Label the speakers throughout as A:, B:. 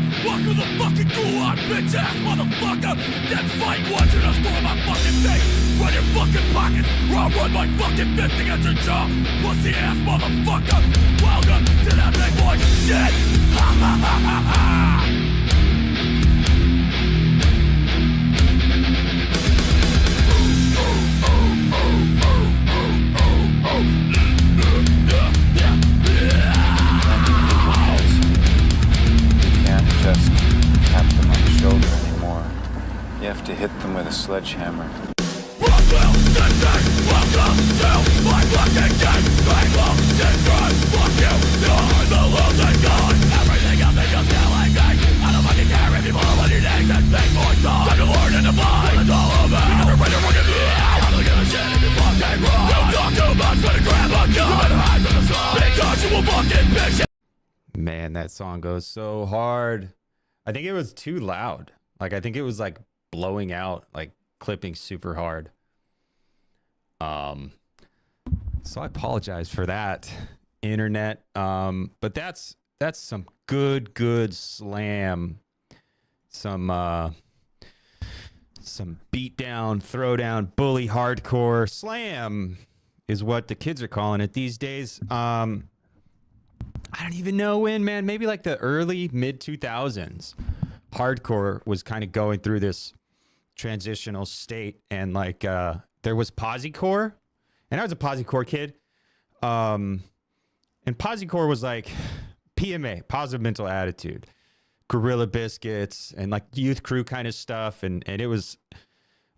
A: Welcome to the fucking gulag, bitch ass motherfucker. Then fight once and I'll store my fucking face. Run your fucking pockets, or I'll run my fucking fist against your jaw. Pussy ass motherfucker. Welcome to that big boy shit. Ha ha ha ha ha.
B: Just tap them on the shoulder anymore. You have to hit them with a sledgehammer.
A: Welcome to my fucking game. I will destroy. Fuck you. You're the losing god. Everything else is just killing me. I don't fucking care if you follow what you think. That's big boy time. Time to learn and divide. It's all about. You never ready to fucking I don't give a shit if you fucking wrong. Don't talk too much, better grab a gun. You better hide from the sun. Because you will fucking bitch.
C: Man, that song goes so hard. I think it was too loud. Like, I think it was like blowing out, like clipping super hard. So I apologize for that, internet. But that's some good slam. Some beat down, throw down, bully hardcore slam is what the kids are calling it these days. I don't even know when, man. Maybe like the early mid 2000s. Hardcore was kind of going through this transitional state, and like there was posiecore, and I was a posiecore kid. And posiecore was like PMA, positive mental attitude, Gorilla Biscuits, and like Youth Crew kind of stuff. And it was,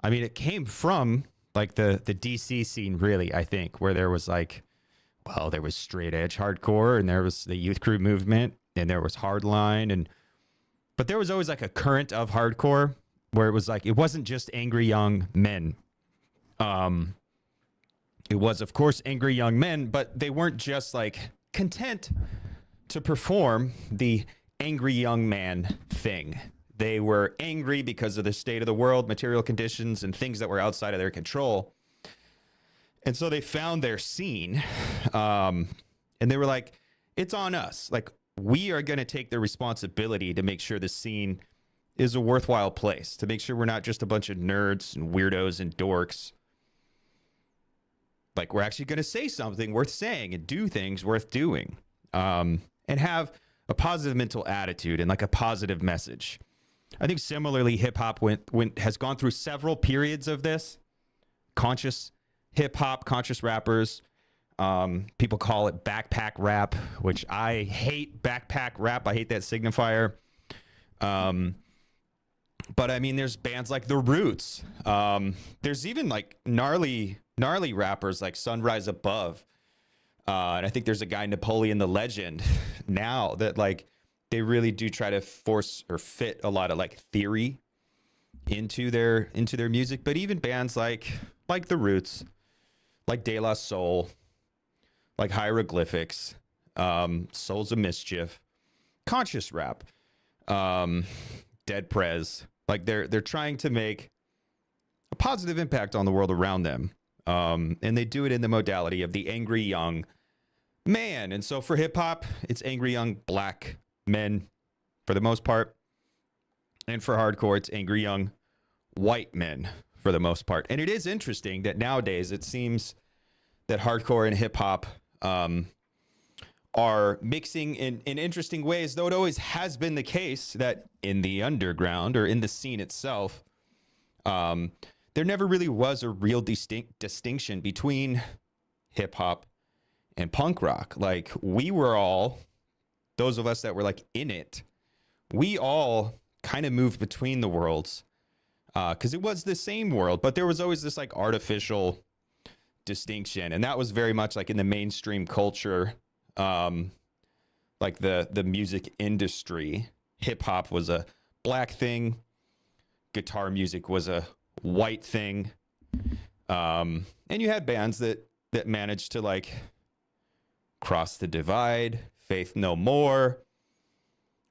C: I mean, it came from like the DC scene, really, I think, where there was like, well, there was straight edge hardcore, and there was the Youth Crew movement, and there was hardline, but there was always like a current of hardcore where it was like, it wasn't just angry young men. It was, of course, angry young men, but they weren't just like content to perform the angry young man thing. They were angry because of the state of the world, material conditions, and things that were outside of their control. And so they found their scene, and they were like, it's on us. Like, we are going to take the responsibility to make sure the scene is a worthwhile place, to make sure we're not just a bunch of nerds and weirdos and dorks. Like, we're actually going to say something worth saying and do things worth doing, and have a positive mental attitude and like a positive message. I think similarly, hip hop has gone through several periods of this conscious hip hop, conscious rappers. People call it backpack rap, which I hate. Backpack rap, I hate that signifier. But I mean, there's bands like The Roots. There's even like gnarly rappers like Sunrise Above. And I think there's a guy, Napoleon the Legend, now that like they really do try to force or fit a lot of like theory into their music. But even bands like The Roots, like De La Soul, like Hieroglyphics, Souls of Mischief, conscious rap, Dead Prez, like they're trying to make a positive impact on the world around them. And they do it in the modality of the angry young man. And so for hip hop, it's angry young black men for the most part. And for hardcore, it's angry young white men for the most part. And it is interesting that nowadays it seems that hardcore and hip hop are mixing in interesting ways, though it always has been the case that in the underground or in the scene itself, there never really was a real distinction between hip hop and punk rock. Like, we were all, those of us that were like in it, we all kind of moved between the worlds, because it was the same world, but there was always this like artificial distinction. And that was very much like in the mainstream culture, like the music industry. Hip hop was a black thing, guitar music was a white thing, and you had bands that managed to like cross the divide. Faith No More,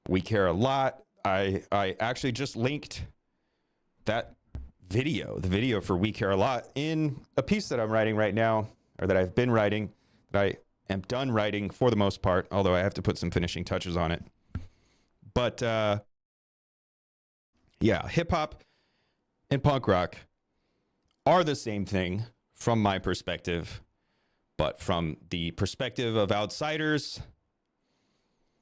C: We Care a Lot. I actually just linked that video, the video for We Care a Lot, in a piece that I'm writing right now, or that I've been writing, that I am done writing for the most part, although I have to put some finishing touches on it. But Yeah, hip hop and punk rock are the same thing from my perspective, but from the perspective of outsiders,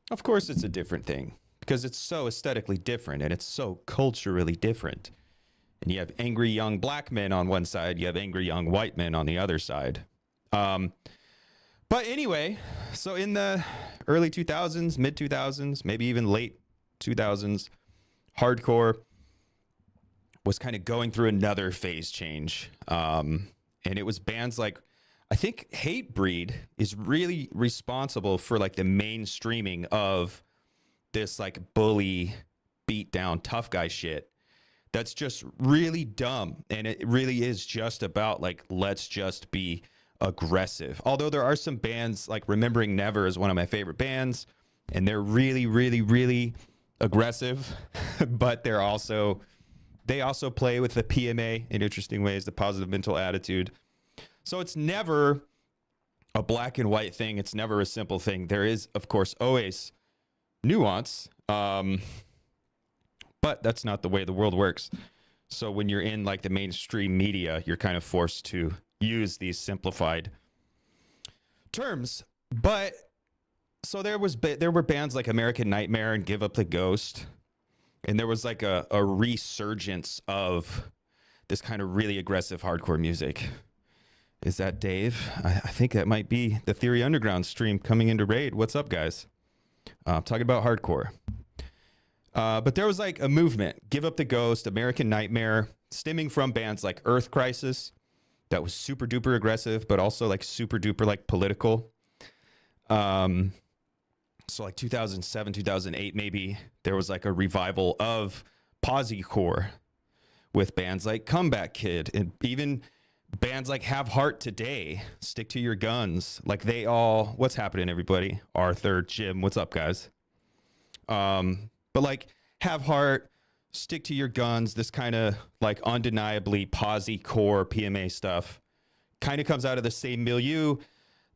C: of course it's a different thing because it's so aesthetically different and it's so culturally different. And you have angry young black men on one side, you have angry young white men on the other side. But anyway, so in the early 2000s, mid 2000s, maybe even late 2000s, hardcore was kind of going through another phase change. And it was bands like, I think Hatebreed is really responsible for like the mainstreaming of this like bully, beat down, tough guy shit. That's just really dumb. And it really is just about like, let's just be aggressive. Although there are some bands like Remembering Never is one of my favorite bands. And they're really, really, really aggressive. But they also play with the PMA in interesting ways, the positive mental attitude. So it's never a black and white thing. It's never a simple thing. There is, of course, always nuance. But that's not the way the world works. So when you're in like the mainstream media, you're kind of forced to use these simplified terms. But so there were bands like American Nightmare and Give Up the Ghost. And there was like a resurgence of this kind of really aggressive hardcore music. Is that Dave? I think that might be the Theory Underground stream coming into raid. What's up, guys? I'm talking about hardcore. But there was like a movement, Give Up the Ghost, American Nightmare, stemming from bands like Earth Crisis that was super duper aggressive, but also like super duper like political. So like 2007, 2008, maybe there was like a revival of posiecore with bands like Comeback Kid and even bands like Have Heart Today, Stick to Your Guns. Like they all, what's happening, everybody? Arthur, Jim, what's up, guys? But like Have Heart, Stick to Your Guns, this kind of like undeniably posiecore PMA stuff kind of comes out of the same milieu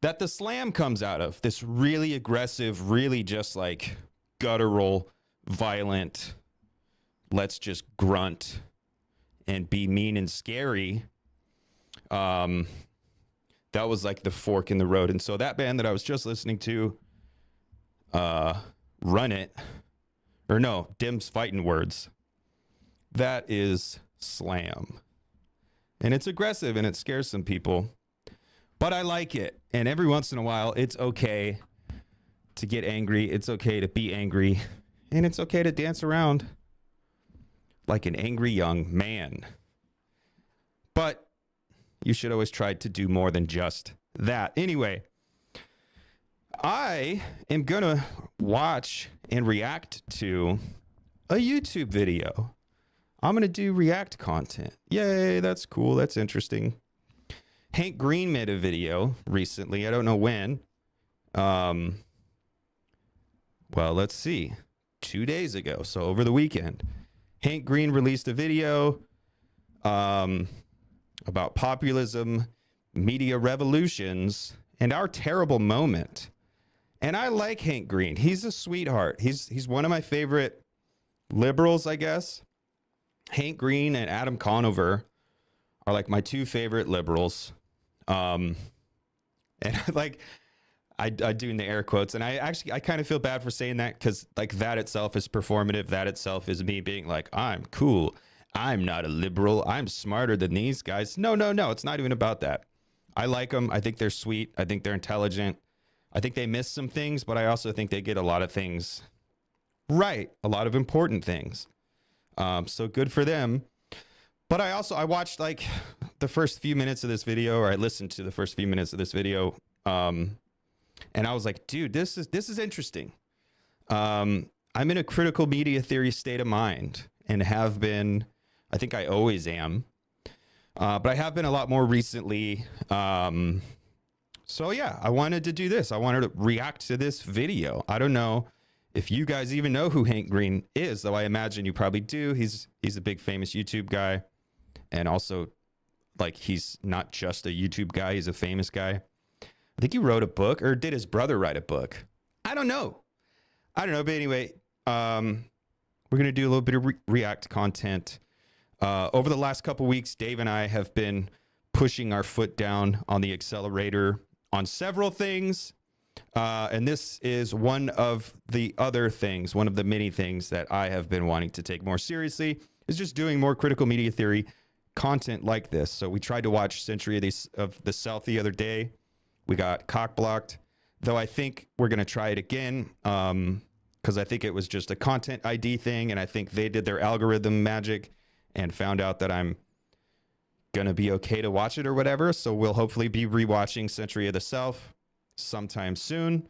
C: that the slam comes out of. This really aggressive, really just like guttural, violent, let's just grunt and be mean and scary. That was like the fork in the road. And so that band that I was just listening to, Run It, or no, Dim's Fighting Words, that is slam. And it's aggressive and it scares some people. But I like it. And every once in a while, it's okay to get angry. It's okay to be angry. And it's okay to dance around like an angry young man. But you should always try to do more than just that. Anyway, I am going to watch and react to a YouTube video. I'm going to do react content. Yay, that's cool. That's interesting. Hank Green made a video recently. I don't know when. Well, let's see. 2 days ago, so over the weekend. Hank Green released a video about populism, media revolutions, and our terrible moment. And I like Hank Green. He's a sweetheart. He's one of my favorite liberals, I guess. Hank Green and Adam Conover are like my two favorite liberals. And like I do in the air quotes, and I kind of feel bad for saying that because like that itself is performative. That itself is me being like, I'm cool. I'm not a liberal. I'm smarter than these guys. No. It's not even about that. I like them. I think they're sweet. I think they're intelligent. I think they miss some things, but I also think they get a lot of things right. A lot of important things. So good for them. But I watched like the first few minutes of this video, or I listened to the first few minutes of this video. And I was like, dude, this is interesting. I'm in a critical media theory state of mind and have been, I think I always am. But I have been a lot more recently. So yeah, I wanted to do this. I wanted to react to this video. I don't know if you guys even know who Hank Green is, though I imagine you probably do. He's a big famous YouTube guy. And also, like, he's not just a YouTube guy. He's a famous guy. I think he wrote a book, or did his brother write a book? I don't know. But anyway, We're going to do a little bit of React content. Over the last couple weeks, Dave and I have been pushing our foot down on the accelerator on several things. And this is one of the other things, one of the many things that I have been wanting to take more seriously, is just doing more critical media theory content like this. So we tried to watch Century of the South the other day. We got cock blocked, though I think we're going to try it again because I think it was just a content ID thing, and I think they did their algorithm magic and found out that I'm going to be okay to watch it or whatever. So we'll hopefully be rewatching Century of the South sometime soon.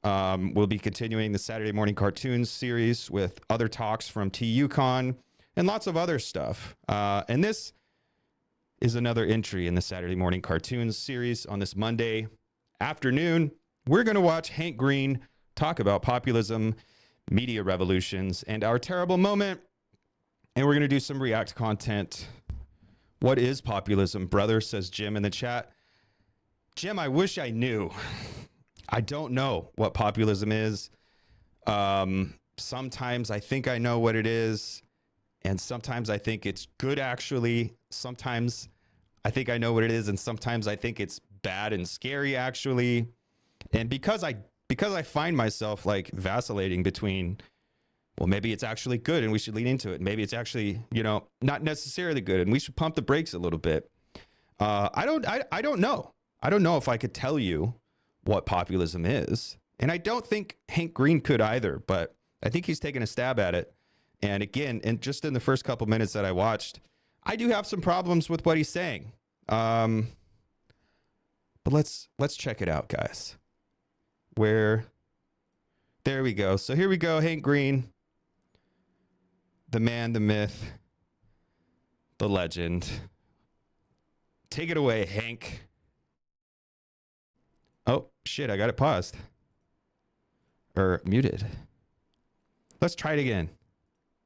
C: We'll be continuing the Saturday morning cartoons series with other talks from TUCon and lots of other stuff. And this is another entry in the Saturday morning cartoons series. On this Monday afternoon, we're going to watch Hank Green talk about populism, media revolutions, and our terrible moment. And we're going to do some React content. What is populism, brother, says Jim in the chat. Jim, I wish I knew. I don't know what populism is. Sometimes I think I know what it is. And sometimes I think it's good, actually. Sometimes I think I know what it is. And sometimes I think it's bad and scary, actually. And because I find myself like vacillating between, well, maybe it's actually good and we should lean into it. Maybe it's actually, not necessarily good and we should pump the brakes a little bit. I don't know. I don't know if I could tell you what populism is. And I don't think Hank Green could either, but I think he's taking a stab at it. And again, and just in the first couple minutes that I watched, I do have some problems with what he's saying. But let's check it out, guys. There we go. So here we go. Hank Green, the man, the myth, the legend. Take it away, Hank. Oh, shit, I got it paused. Or muted. Let's try it again.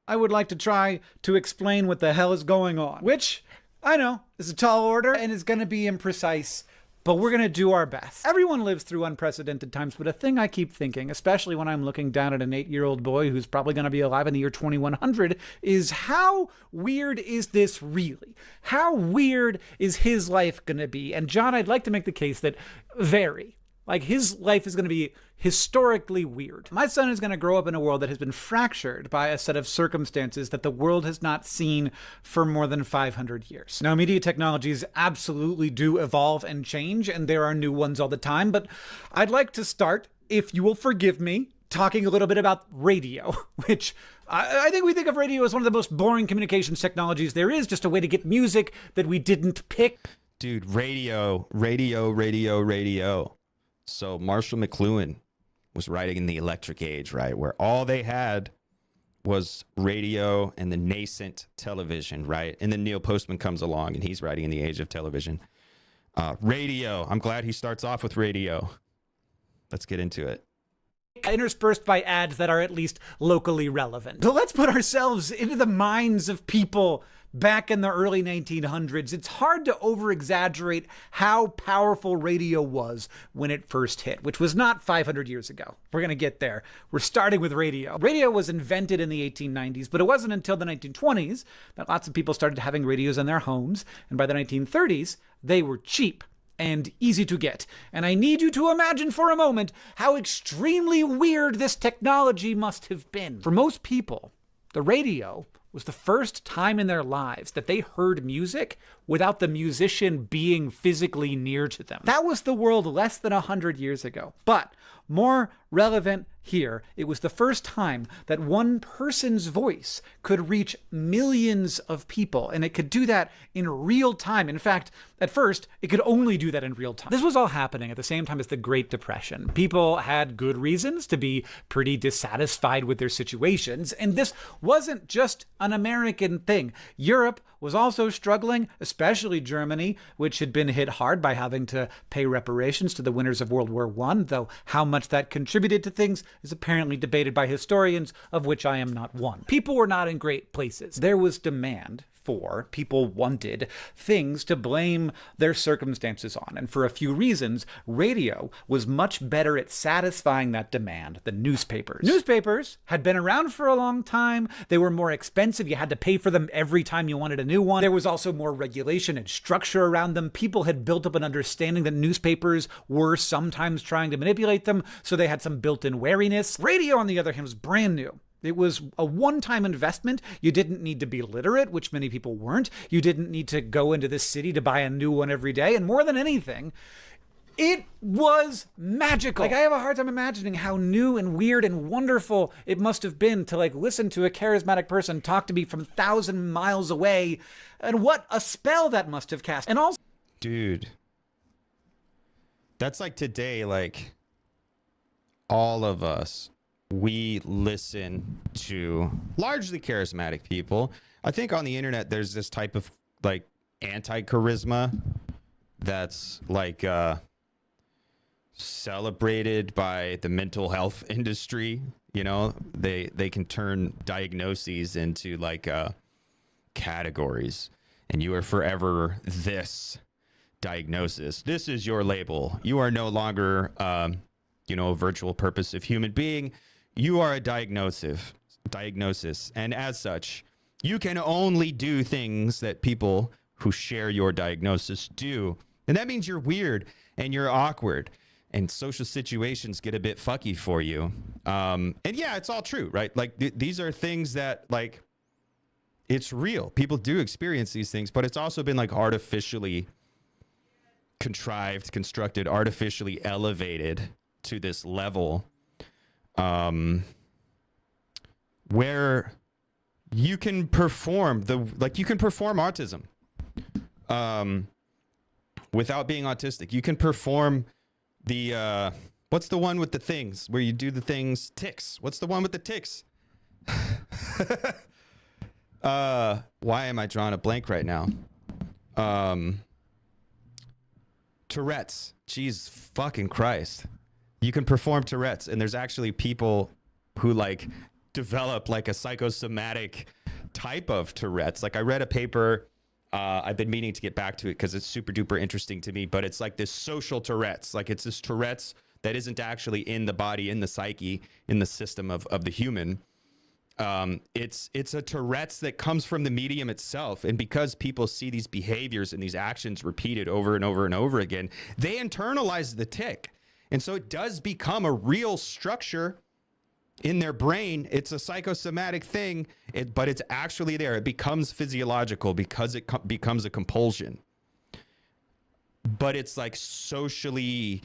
D: I would like to try to explain what the hell is going on, which, I know, is a tall order and is going to be imprecise, but we're going to do our best. Everyone lives through unprecedented times, but a thing I keep thinking, especially when I'm looking down at an 8-year-old boy who's probably going to be alive in the year 2100, is how weird is this really? How weird is his life going to be? And John, I'd like to make the case that very. Like, his life is going to be historically weird. My son is going to grow up in a world that has been fractured by a set of circumstances that the world has not seen for more than 500 years. Now, media technologies absolutely do evolve and change, and there are new ones all the time, but I'd like to start, if you will forgive me, talking a little bit about radio, which I think we think of radio as one of the most boring communications technologies there is, just a way to get music that we didn't pick.
C: Dude, radio. So Marshall McLuhan was writing in the Electric Age, right? Where all they had was radio and the nascent television, right? And then Neil Postman comes along and he's writing in the age of television. Radio. I'm glad he starts off with radio. Let's get into it.
D: Interspersed by ads that are at least locally relevant. So let's put ourselves into the minds of people back in the early 1900s. It's hard to over-exaggerate how powerful radio was when it first hit, which was not 500 years ago. We're going to get there. We're starting with radio. Radio was invented in the 1890s, but it wasn't until the 1920s that lots of people started having radios in their homes, and by the 1930s, they were cheap and easy to get. And I need you to imagine for a moment how extremely weird this technology must have been. For most people, the radio was the first time in their lives that they heard music without the musician being physically near to them. That was the world less than 100 years ago. But more relevant here, it was the first time that one person's voice could reach millions of people, and it could do that in real time. In fact, at first, it could only do that in real time. This was all happening at the same time as the Great Depression. People had good reasons to be pretty dissatisfied with their situations, and this wasn't just an American thing. Europe was also struggling, especially Germany, which had been hit hard by having to pay reparations to the winners of World War I, though how much that contributed to things is apparently debated by historians, of which I am not one. People were not in great places. There was demand for, people wanted things to blame their circumstances on. And for a few reasons, radio was much better at satisfying that demand than newspapers. Newspapers had been around for a long time. They were more expensive. You had to pay for them every time you wanted a new one. There was also more regulation and structure around them. People had built up an understanding that newspapers were sometimes trying to manipulate them, so they had some built-in wariness. Radio, on the other hand, was brand new. It was a one-time investment. You didn't need to be literate, which many people weren't. You didn't need to go into this city to buy a new one every day. And more than anything, it was magical. Like, I have a hard time imagining how new and weird and wonderful it must have been to, like, listen to a charismatic person talk to me from 1,000 miles away, and what a spell that must have cast. And also,
C: Dude, that's like today, like, all of us, we listen to largely charismatic people. I think on the internet, there's this type of, like, anti-charisma that's, like, celebrated by the mental health industry. You know, they can turn diagnoses into, like, categories, and you are forever this diagnosis. This is your label. You are no longer, you know, a virtual purpose of human being. You are a diagnosis. And as such, you can only do things that people who share your diagnosis do. And that means you're weird and you're awkward and social situations get a bit fucky for you. And yeah, it's all true, right? Like these are things that, like, it's real. People do experience these things, but it's also been, like, artificially contrived, constructed, artificially elevated to this level where you can perform you can perform autism without being autistic. You can perform the what's the one with the things where you do the things? Tics. What's the one with the tics? Why am I drawing a blank right now? Tourette's. Jeez fucking Christ. You can perform Tourette's, and there's actually people who, like, develop, like, a psychosomatic type of Tourette's. Like, I read a paper, I've been meaning to get back to it because it's super duper interesting to me, but it's like this social Tourette's. Like, it's this Tourette's that isn't actually in the body, in the psyche, in the system of the human. It's a Tourette's that comes from the medium itself. And because people see these behaviors and these actions repeated over and over and over again, they internalize the tic. And so it does become a real structure in their brain. It's a psychosomatic thing, but it's actually there. It becomes physiological because it becomes a compulsion. But it's like socially,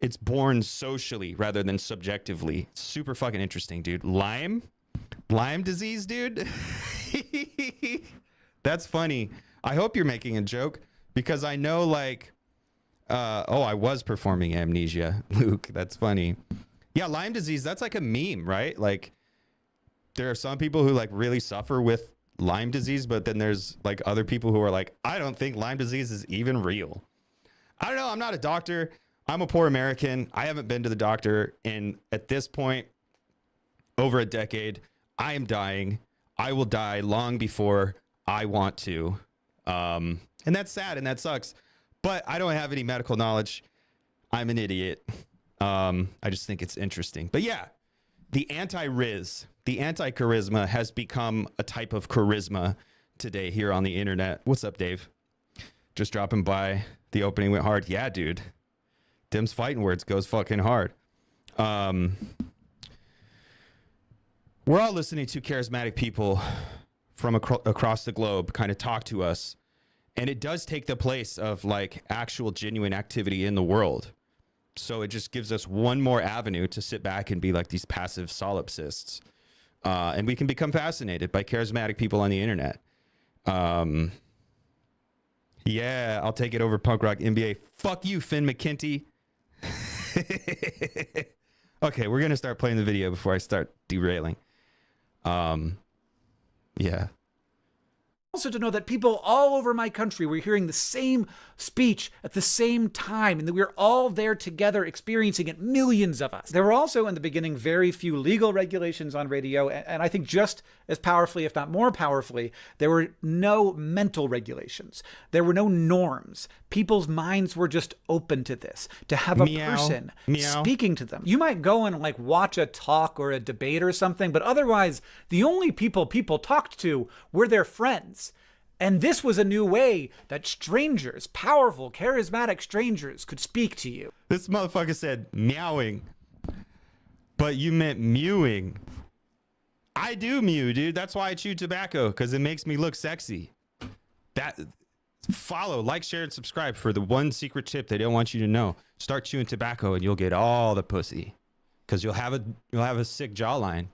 C: it's born socially rather than subjectively. Super fucking interesting, dude. Lyme disease, dude. That's funny. I hope you're making a joke because I know, like, I was performing amnesia, Luke. That's funny. Yeah, Lyme disease, that's like a meme, right? Like, there are some people who, like, really suffer with Lyme disease, but then there's, like, other people who are like, I don't think Lyme disease is even real. I don't know. I'm not a doctor. I'm a poor American. I haven't been to the doctor in, at this point, over a decade. I am dying. I will die long before I want to. And that's sad and that sucks. But I don't have any medical knowledge. I'm an idiot. I just think it's interesting. But yeah, the anti-riz, the anti-charisma has become a type of charisma today here on the internet. What's up, Dave? Just dropping by. The opening went hard. Yeah, dude. Dim's fighting words goes fucking hard. We're all listening to charismatic people from across the globe kind of talk to us. And it does take the place of, like, actual genuine activity in the world. So it just gives us one more avenue to sit back and be like these passive solipsists. And we can become fascinated by charismatic people on the internet. Yeah, I'll take it over punk rock NBA. Fuck you, Finn McKenty. Okay, we're going to start playing the video before I start derailing. Yeah.
D: Also to know that people all over my country were hearing the same speech at the same time, and that we were all there together experiencing it, millions of us. There were also, in the beginning, very few legal regulations on radio, and I think just as powerfully, if not more powerfully, there were no mental regulations. There were no norms. People's minds were just open to this, to have a person speaking to them. You might go and like watch a talk or a debate or something, but otherwise, the only people talked to were their friends. And this was a new way that strangers, powerful, charismatic strangers, could speak to you.
C: This motherfucker said meowing, but you meant mewing. I do mew, dude. That's why I chew tobacco, because it makes me look sexy. Follow, like, share, and subscribe for the one secret tip they don't want you to know. Start chewing tobacco and you'll get all the pussy, because you'll have a sick jawline.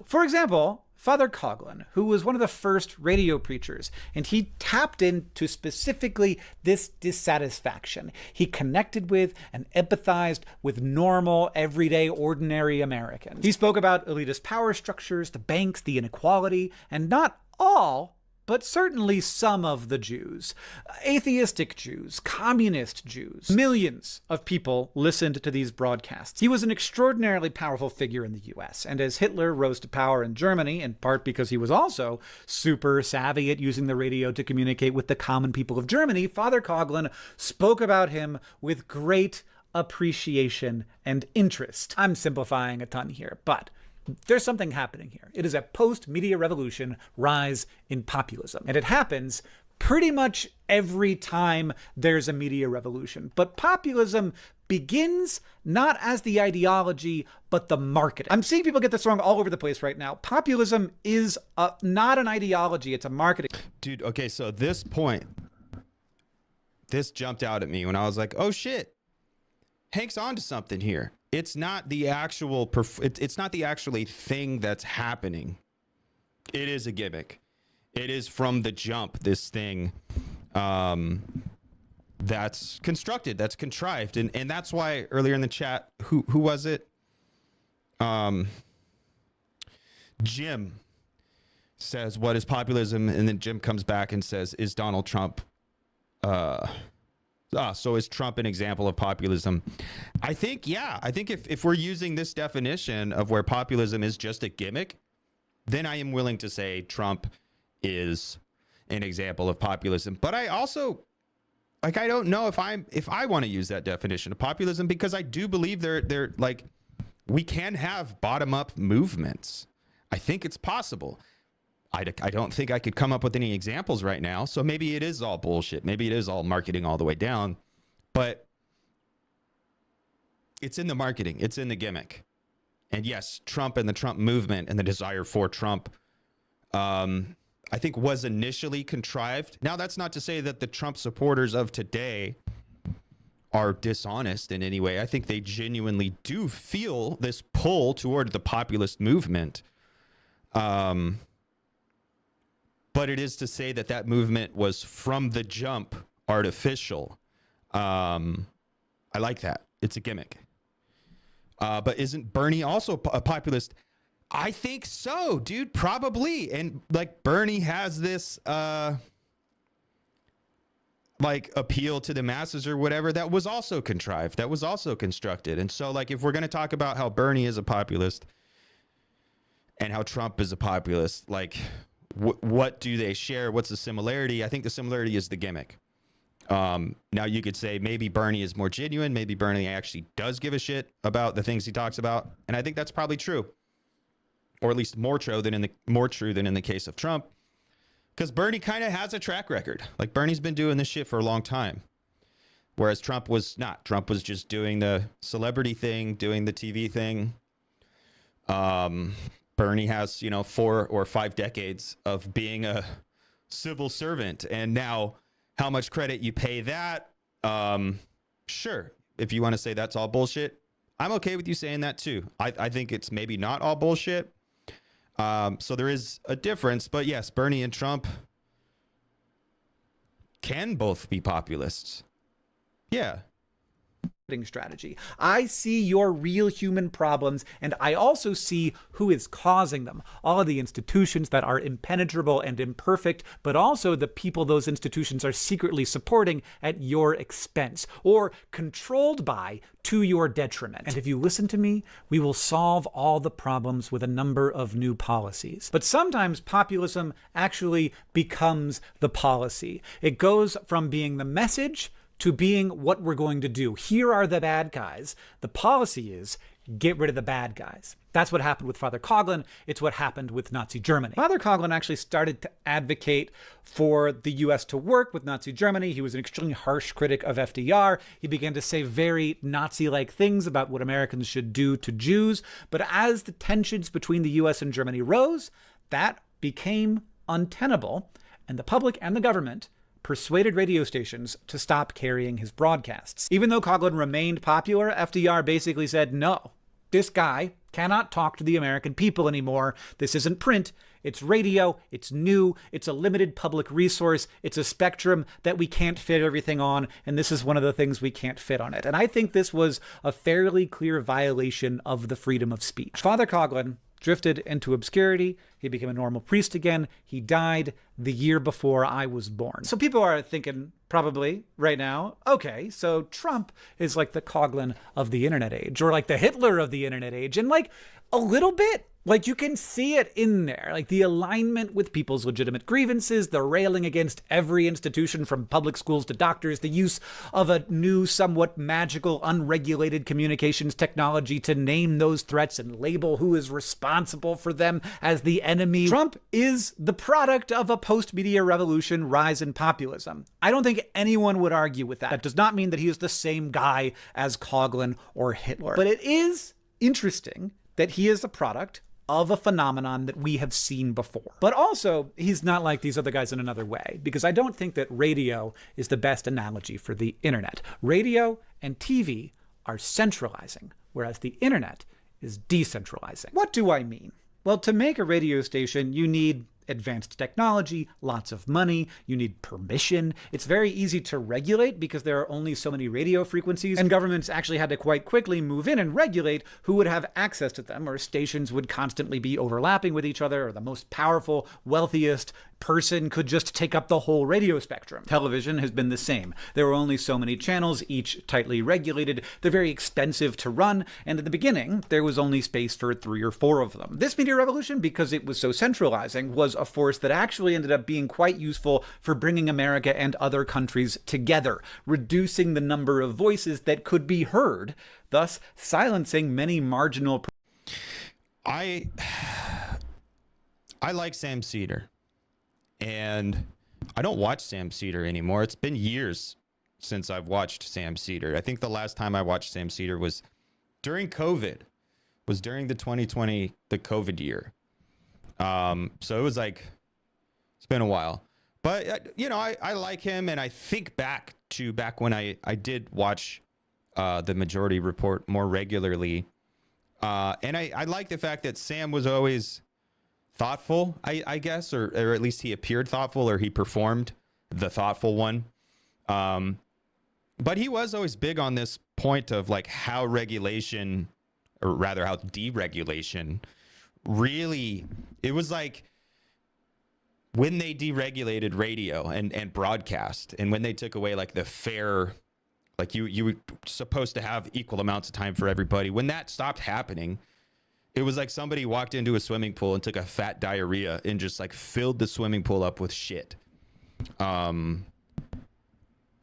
D: For example, Father Coughlin, who was one of the first radio preachers, and he tapped into specifically this dissatisfaction. He connected with and empathized with normal, everyday, ordinary Americans. He spoke about elitist power structures, the banks, the inequality, and not all, but certainly some of the Jews. Atheistic Jews, communist Jews. Millions of people listened to these broadcasts. He was an extraordinarily powerful figure in the US, and as Hitler rose to power in Germany, in part because he was also super savvy at using the radio to communicate with the common people of Germany, Father Coughlin spoke about him with great appreciation and interest. I'm simplifying a ton here, but there's something happening here. It is a post-media revolution rise in populism. And it happens pretty much every time there's a media revolution. But populism begins not as the ideology, but the marketing. I'm seeing people get this wrong all over the place right now. Populism is not an ideology, it's a marketing.
C: Dude, okay, so this point, this jumped out at me when I was like, oh shit, Hank's onto something here. It's not the actual, it's not the actually thing that's happening. It is a gimmick. It is from the jump, this thing that's constructed, that's contrived. And that's why earlier in the chat, who was it? Jim says, what is populism? And then Jim comes back and says, is Donald Trump so is Trump an example of populism? I think, yeah. I think if we're using this definition of where populism is just a gimmick, then I am willing to say Trump is an example of populism. But I also, like, I don't know if I want to use that definition of populism, because I do believe they're like, we can have bottom-up movements. I think it's possible. I don't think I could come up with any examples right now. So maybe it is all bullshit. Maybe it is all marketing all the way down. But it's in the marketing. It's in the gimmick. And yes, Trump and the Trump movement and the desire for Trump, I think was initially contrived. Now, that's not to say that the Trump supporters of today are dishonest in any way. I think they genuinely do feel this pull toward the populist movement. But it is to say that that movement was from the jump artificial. I like that. It's a gimmick. But isn't Bernie also a populist? I think so, dude. Probably. And like Bernie has this like appeal to the masses or whatever that was also contrived. That was also constructed. And so like if we're going to talk about how Bernie is a populist and how Trump is a populist, like what do they share? What's the similarity? I think the similarity is the gimmick. Now you could say maybe Bernie is more genuine. Maybe Bernie actually does give a shit about the things he talks about. And I think that's probably true, or at least more true than in the case of Trump, because Bernie kind of has a track record. Like Bernie's been doing this shit for a long time, whereas Trump was not. Trump was just doing the celebrity thing, doing the TV thing. Bernie has, 4 or 5 decades of being a civil servant. And now how much credit you pay that, sure. If you want to say that's all bullshit, I'm okay with you saying that too. I think it's maybe not all bullshit. So there is a difference. But yes, Bernie and Trump can both be populists. Yeah.
D: strategy. I see your real human problems, and I also see who is causing them. All of the institutions that are impenetrable and imperfect, but also the people those institutions are secretly supporting at your expense, or controlled by to your detriment. And if you listen to me, we will solve all the problems with a number of new policies. But sometimes populism actually becomes the policy. It goes from being the message to being what we're going to do. Here are the bad guys. The policy is get rid of the bad guys. That's what happened with Father Coughlin. It's what happened with Nazi Germany. Father Coughlin actually started to advocate for the US to work with Nazi Germany. He was an extremely harsh critic of FDR. He began to say very Nazi-like things about what Americans should do to Jews. But as the tensions between the US and Germany rose, that became untenable, and the public and the government persuaded radio stations to stop carrying his broadcasts. Even though Coughlin remained popular, FDR basically said, no, this guy cannot talk to the American people anymore. This isn't print, it's radio, it's new, it's a limited public resource, it's a spectrum that we can't fit everything on, and this is one of the things we can't fit on it. And I think this was a fairly clear violation of the freedom of speech. Father Coughlin drifted into obscurity. He became a normal priest again. He died the year before I was born. So people are thinking probably right now, okay, so Trump is like the Coughlin of the internet age, or like the Hitler of the internet age. And like a little bit, like you can see it in there, like the alignment with people's legitimate grievances, the railing against every institution from public schools to doctors, the use of a new, somewhat magical, unregulated communications technology to name those threats and label who is responsible for them as the enemy. Trump is the product of a post-media revolution rise in populism. I don't think anyone would argue with that. That does not mean that he is the same guy as Coughlin or Hitler. But it is interesting that he is a product of a phenomenon that we have seen before. But also, he's not like these other guys in another way, because I don't think that radio is the best analogy for the internet. Radio and TV are centralizing, whereas the internet is decentralizing. What do I mean? Well, to make a radio station, you need advanced technology, lots of money, you need permission. It's very easy to regulate because there are only so many radio frequencies, and governments actually had to quite quickly move in and regulate who would have access to them, or stations would constantly be overlapping with each other, or the most powerful, wealthiest person could just take up the whole radio spectrum. Television has been the same. There were only so many channels, each tightly regulated. They're very expensive to run, and at the beginning, there was only space for 3 or 4 of them. This media revolution, because it was so centralizing, was a force that actually ended up being quite useful for bringing America and other countries together, reducing the number of voices that could be heard, thus silencing many marginal.
C: I like Sam Seder, and I don't watch Sam Seder anymore. It's been years since I've watched Sam Seder. I think the last time I watched Sam Seder was during COVID, was during the 2020, the COVID year. So it was like, it's been a while, but you know, I like him, and I think back when I did watch the Majority Report more regularly, and I like the fact that Sam was always thoughtful, I guess, or at least he appeared thoughtful, or he performed the thoughtful one. But he was always big on this point of like how regulation, or rather how deregulation, really, it was like when they deregulated radio and broadcast, and when they took away like the fair, like you were supposed to have equal amounts of time for everybody. When that stopped happening, it was like somebody walked into a swimming pool and took a fat diarrhea and just like filled the swimming pool up with shit. And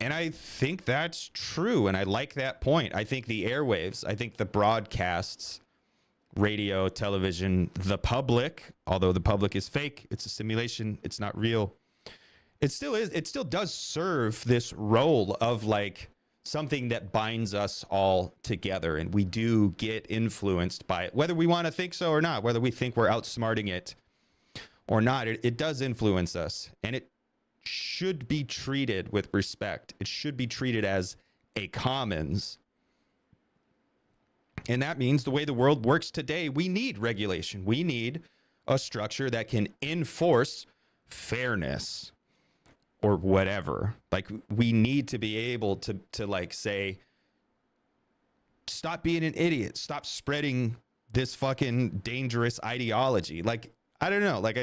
C: I think that's true, and I like that point. I think the airwaves, I think the broadcasts, radio, television, the public, although the public is fake, it's a simulation, it's not real. It still does serve this role of like something that binds us all together, and we do get influenced by it, whether we want to think so or not, whether we think we're outsmarting it or not. It does influence us, and it should be treated with respect. It should be treated as a commons. And that means the way the world works today, we need regulation. We need a structure that can enforce fairness or whatever. Like, we need to be able to like say, stop being an idiot. Stop spreading this fucking dangerous ideology. Like, I don't know. Like,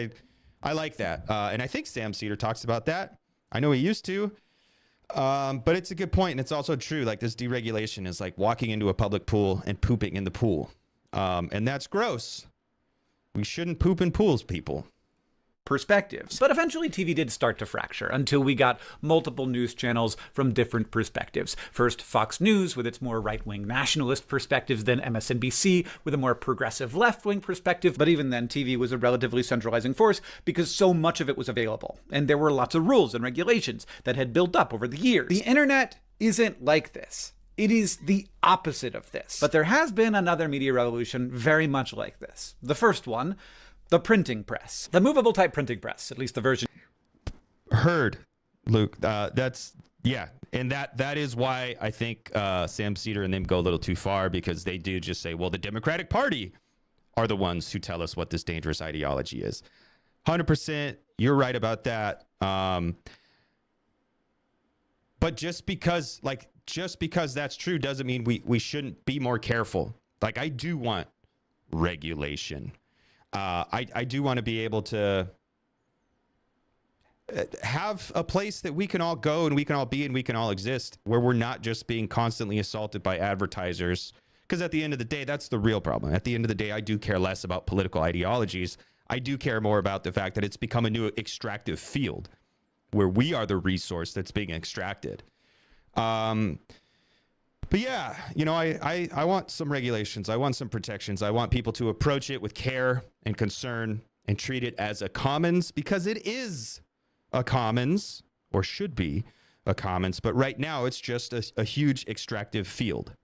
C: I like that. And I think Sam Cedar talks about that. I know he used to. But it's a good point. And it's also true. Like, this deregulation is like walking into a public pool and pooping in the pool. And that's gross. We shouldn't poop in pools, people.
D: Perspectives. But eventually TV did start to fracture until we got multiple news channels from different perspectives. First, Fox News with its more right-wing nationalist perspectives, then MSNBC with a more progressive left-wing perspective. But even then, TV was a relatively centralizing force because so much of it was available. And there were lots of rules and regulations that had built up over the years. The internet isn't like this. It is the opposite of this. But there has been another media revolution very much like this. The first one, the printing press. The movable type printing press, at least the version.
C: Heard, Luke. Yeah. And that is why I think Sam Cedar and them go a little too far, because they do just say, well, the Democratic Party are the ones who tell us what this dangerous ideology is. 100%. You're right about that. But just because that's true doesn't mean we shouldn't be more careful. Like, I do want regulation. I do want to be able to have a place that we can all go and we can all be and we can all exist, where we're not just being constantly assaulted by advertisers. Because at the end of the day, that's the real problem. At the end of the day, I do care less about political ideologies. I do care more about the fact that it's become a new extractive field where we are the resource that's being extracted. But yeah, you know, I want some regulations. I want some protections. I want people to approach it with care and concern and treat it as a commons, because it is a commons, or should be a commons. But right now, it's just a huge extractive field.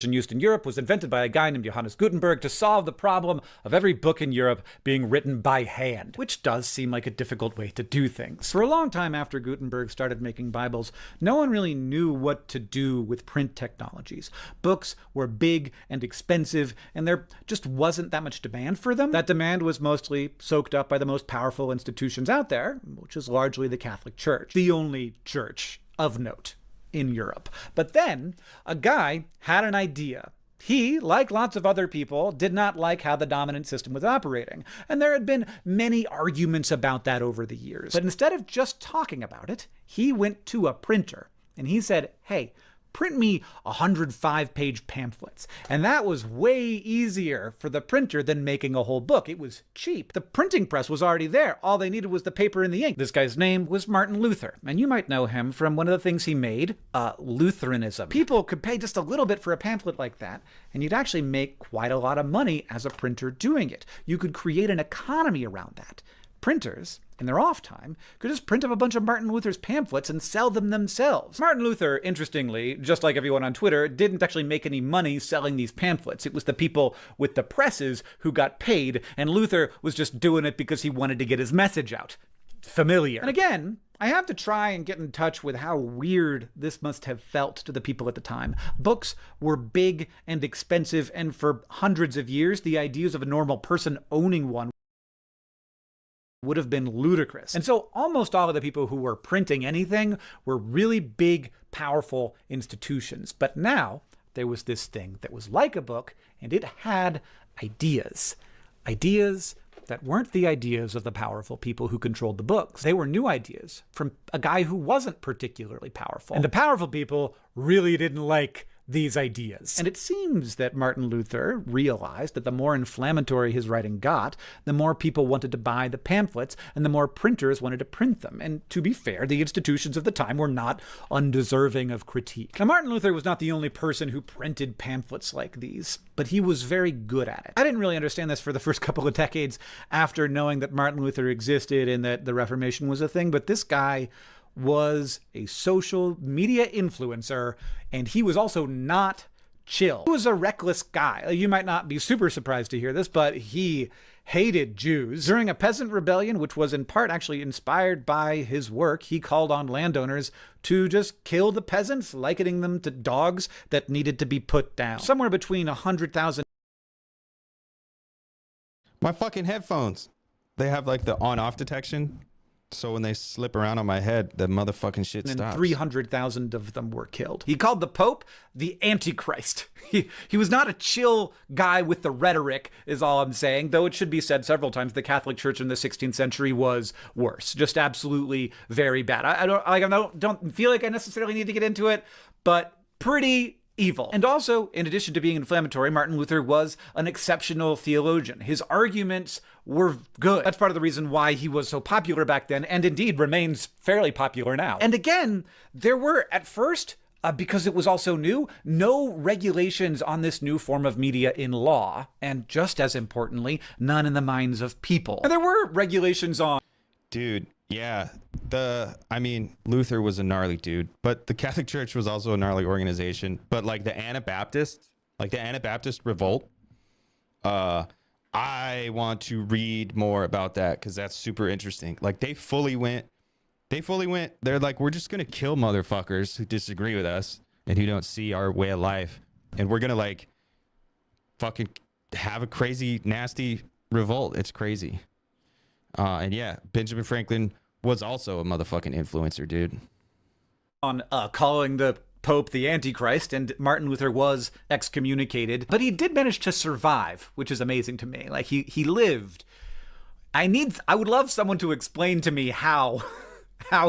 D: Used in Europe was invented by a guy named Johannes Gutenberg to solve the problem of every book in Europe being written by hand, which does seem like a difficult way to do things. For a long time after Gutenberg started making Bibles, no one really knew what to do with print technologies. Books were big and expensive, and there just wasn't that much demand for them. That demand was mostly soaked up by the most powerful institutions out there, which is largely the Catholic Church, the only church of note in Europe. But then a guy had an idea. He, like lots of other people, did not like how the dominant system was operating. And there had been many arguments about that over the years. But instead of just talking about it, he went to a printer and he said, hey, print me 105-page pamphlets. And that was way easier for the printer than making a whole book. It was cheap. The printing press was already there. All they needed was the paper and the ink. This guy's name was Martin Luther. And you might know him from one of the things he made, Lutheranism. People could pay just a little bit for a pamphlet like that, and you'd actually make quite a lot of money as a printer doing it. You could create an economy around that. Printers, in their off time, could just print up a bunch of Martin Luther's pamphlets and sell them themselves. Martin Luther, interestingly, just like everyone on Twitter, didn't actually make any money selling these pamphlets. It was the people with the presses who got paid, and Luther was just doing it because he wanted to get his message out. Familiar. And again, I have to try and get in touch with how weird this must have felt to the people at the time. Books were big and expensive, and for hundreds of years, the ideas of a normal person owning one would have been ludicrous. And so almost all of the people who were printing anything were really big, powerful institutions. But now there was this thing that was like a book, and it had ideas. Ideas that weren't the ideas of the powerful people who controlled the books. They were new ideas from a guy who wasn't particularly powerful. And the powerful people really didn't like these ideas. And it seems that Martin Luther realized that the more inflammatory his writing got, the more people wanted to buy the pamphlets and the more printers wanted to print them. And to be fair, the institutions of the time were not undeserving of critique. Now, Martin Luther was not the only person who printed pamphlets like these, but he was very good at it. I didn't really understand this for the first couple of decades after knowing that Martin Luther existed and that the Reformation was a thing, but this guy was a social media influencer, and he was also not chill. He was a reckless guy. You might not be super surprised to hear this, but he hated Jews. During a peasant rebellion, which was in part actually inspired by his work, he called on landowners to just kill the peasants, likening them to dogs that needed to be put down. Somewhere between 100,000.
C: My fucking headphones. They have like the on-off detection. So when they slip around on my head, the motherfucking shit
D: and
C: stops.
D: 300,000 of them were killed. He called the Pope the Antichrist. He was not a chill guy with the rhetoric, is all I'm saying, though it should be said several times the Catholic Church in the 16th century was worse. Just absolutely very bad. I don't feel like I necessarily need to get into it, but pretty evil. And also, in addition to being inflammatory, Martin Luther was an exceptional theologian. His arguments were good. That's part of the reason why he was so popular back then, and indeed remains fairly popular now. And again, there were, at first, because it was also new, no regulations on this new form of media in law, and just as importantly, none in the minds of people. And there were regulations on...
C: Dude, yeah. Luther was a gnarly dude, but the Catholic Church was also a gnarly organization. But like the Anabaptist revolt, I want to read more about that because that's super interesting. Like they fully went, they're like, we're just going to kill motherfuckers who disagree with us and who don't see our way of life. And we're going to like fucking have a crazy, nasty revolt. It's crazy. And yeah, Benjamin Franklin was also a motherfucking influencer, dude.
D: On calling the Pope the Antichrist, and Martin Luther was excommunicated, but he did manage to survive, which is amazing to me. Like he lived. I would love someone to explain to me how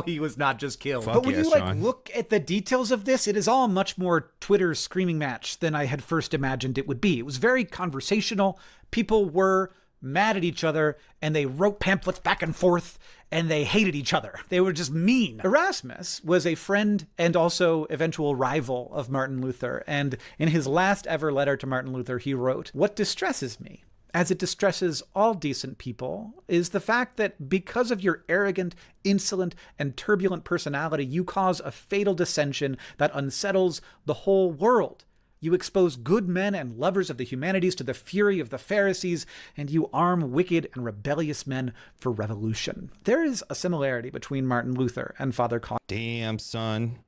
D: he was not just killed. But when you look at the details of this, it is all much more Twitter screaming match than I had first imagined it would be. It was very conversational. People were mad at each other, and they wrote pamphlets back and forth, and they hated each other. They were just mean. Erasmus was a friend and also eventual rival of Martin Luther, and in his last ever letter to Martin Luther, he wrote, "What distresses me, as it distresses all decent people, is the fact that because of your arrogant, insolent, and turbulent personality, you cause a fatal dissension that unsettles the whole world. You expose good men and lovers of the humanities to the fury of the Pharisees, and you arm wicked and rebellious men for revolution." There is a similarity between Martin Luther and Father
C: Damn, son.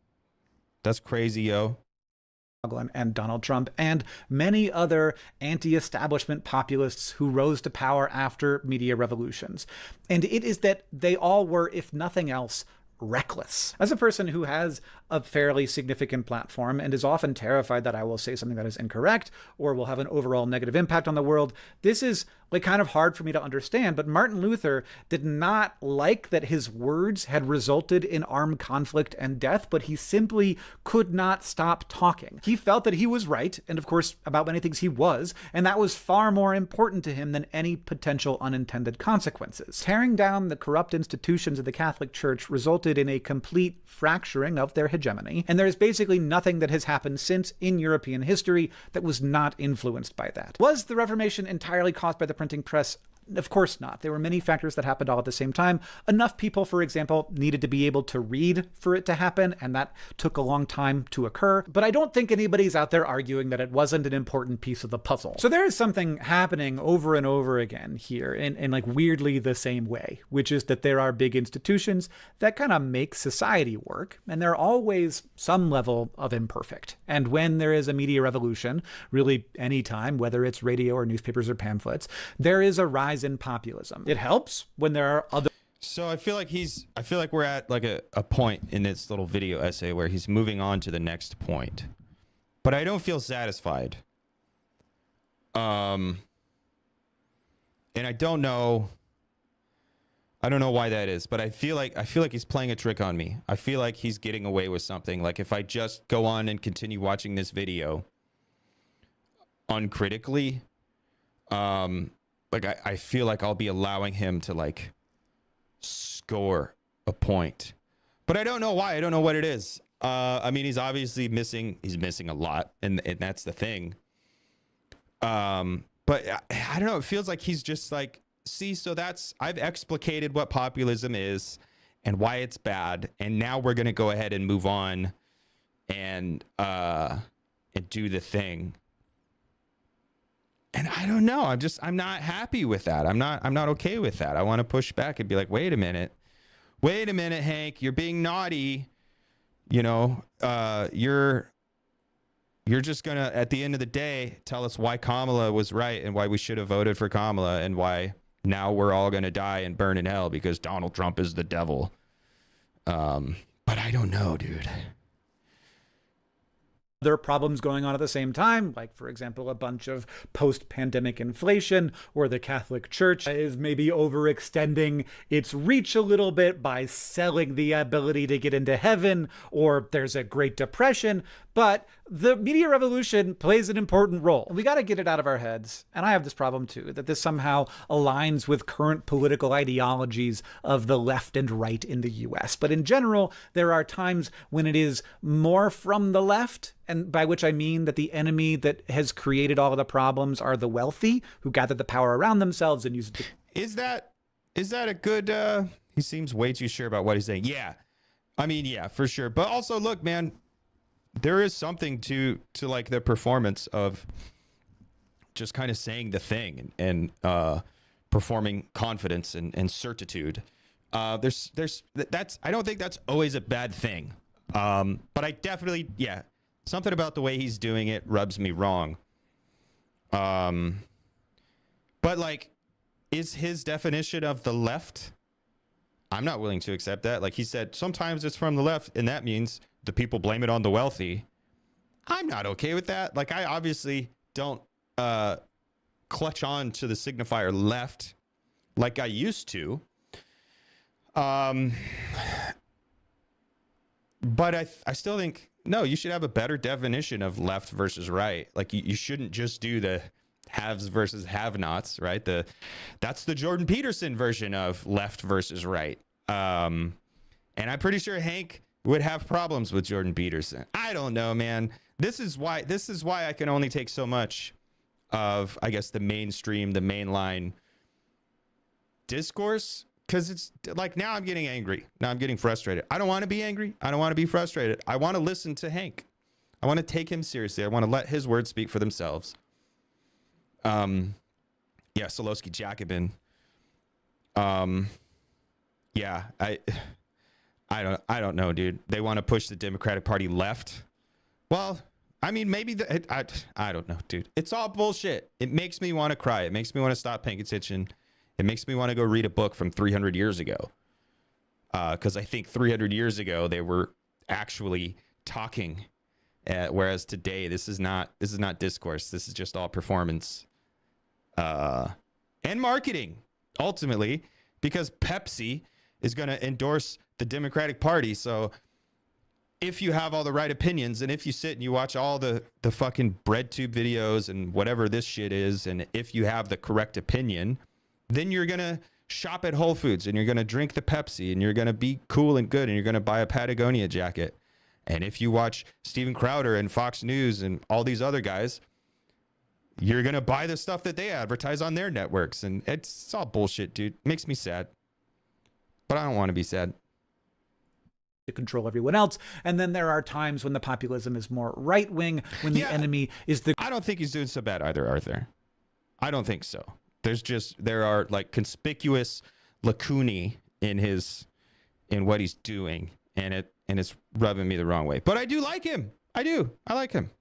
C: That's crazy, yo.
D: Coughlin and Donald Trump, and many other anti-establishment populists who rose to power after media revolutions. And it is that they all were, if nothing else, reckless. As a person who has a fairly significant platform and is often terrified that I will say something that is incorrect or will have an overall negative impact on the world, this is like kind of hard for me to understand. But Martin Luther did not like that his words had resulted in armed conflict and death, but he simply could not stop talking. He felt that he was right, and of course about many things he was, and that was far more important to him than any potential unintended consequences. Tearing down the corrupt institutions of the Catholic Church resulted in a complete fracturing of their hegemony, and there is basically nothing that has happened since in European history that was not influenced by that. Was the Reformation entirely caused by the printing press? Of course not. There were many factors that happened all at the same time. Enough people, for example, needed to be able to read for it to happen, and that took a long time to occur. But I don't think anybody's out there arguing that it wasn't an important piece of the puzzle. So there is something happening over and over again here in like weirdly the same way, which is that there are big institutions that kind of make society work, and they're always some level of imperfect. And when there is a media revolution, really any time, whether it's radio or newspapers or pamphlets, there is a rise in populism. It helps when there are other...
C: So I feel like we're at like a point in this little video essay where he's moving on to the next point. But I don't feel satisfied. And I don't know why that is, but I feel like he's playing a trick on me. I feel like he's getting away with something. Like if I just go on and continue watching this video uncritically, like I feel like I'll be allowing him to like score a point, but I don't know why. I don't know what it is. I mean, he's obviously missing a lot, and that's the thing. But I don't know. It feels like he's just like, see, so I've explicated what populism is and why it's bad, and now we're gonna go ahead and move on and do the thing. And I don't know. I'm not happy with that. I'm not okay with that. I want to push back and be like, wait a minute, Hank, you're being naughty. You know, you're just gonna, at the end of the day, tell us why Kamala was right and why we should have voted for Kamala and why now we're all going to die and burn in hell because Donald Trump is the devil. But I don't know, dude.
D: There are problems going on at the same time, like, for example, a bunch of post-pandemic inflation, or the Catholic Church is maybe overextending its reach a little bit by selling the ability to get into heaven, or there's a Great Depression. But the media revolution plays an important role. We got to get it out of our heads, and I have this problem too, that this somehow aligns with current political ideologies of the left and right in the US. But in general, there are times when it is more from the left, and by which I mean that the enemy that has created all of the problems are the wealthy who gather the power around themselves and use it to...
C: Is that a good, he seems way too sure about what he's saying. Yeah. I mean, yeah, for sure. But also, look, man, there is something to like the performance of just kind of saying the thing and performing confidence and certitude. That's, I don't think that's always a bad thing. But I definitely, yeah, something about the way he's doing it rubs me wrong. But like, is his definition of the left? I'm not willing to accept that. Like he said, sometimes it's from the left, and that means the people blame it on the wealthy. I'm not okay with that. Like, I obviously don't clutch on to the signifier left like I used to. But I still think, no, you should have a better definition of left versus right. Like, you shouldn't just do the haves versus have-nots, right? That's the Jordan Peterson version of left versus right. And I'm pretty sure Hank would have problems with Jordan Peterson. I don't know, man. This is why I can only take so much of, I guess, the mainstream, the mainline discourse, because it's like, now I'm getting angry. Now I'm getting frustrated. I don't want to be angry. I don't want to be frustrated. I want to listen to Hank. I want to take him seriously. I want to let his words speak for themselves. Yeah, Solowski Jacobin. Yeah, I don't know, dude. They want to push the Democratic Party left. Well, I mean, maybe I don't know, dude. It's all bullshit. It makes me want to cry. It makes me want to stop paying attention. It makes me want to go read a book from 300 years ago. Because I think 300 years ago they were actually talking, whereas today this is not discourse. This is just all performance. And marketing, ultimately, because Pepsi is going to endorse the Democratic Party. So if you have all the right opinions, and if you sit and you watch all the fucking bread tube videos and whatever this shit is, and if you have the correct opinion, then you're going to shop at Whole Foods and you're going to drink the Pepsi and you're going to be cool and good and you're going to buy a Patagonia jacket. And if you watch Steven Crowder and Fox News and all these other guys, you're going to buy the stuff that they advertise on their networks. And it's all bullshit, dude. Makes me sad. But I don't want to be sad.
D: To control everyone else. And then there are times when the populism is more right-wing, when the enemy is the...
C: I don't think he's doing so bad either, Arthur. I don't think so. There are like conspicuous lacunae in what he's doing. And it's rubbing me the wrong way. But I do like him. I like him.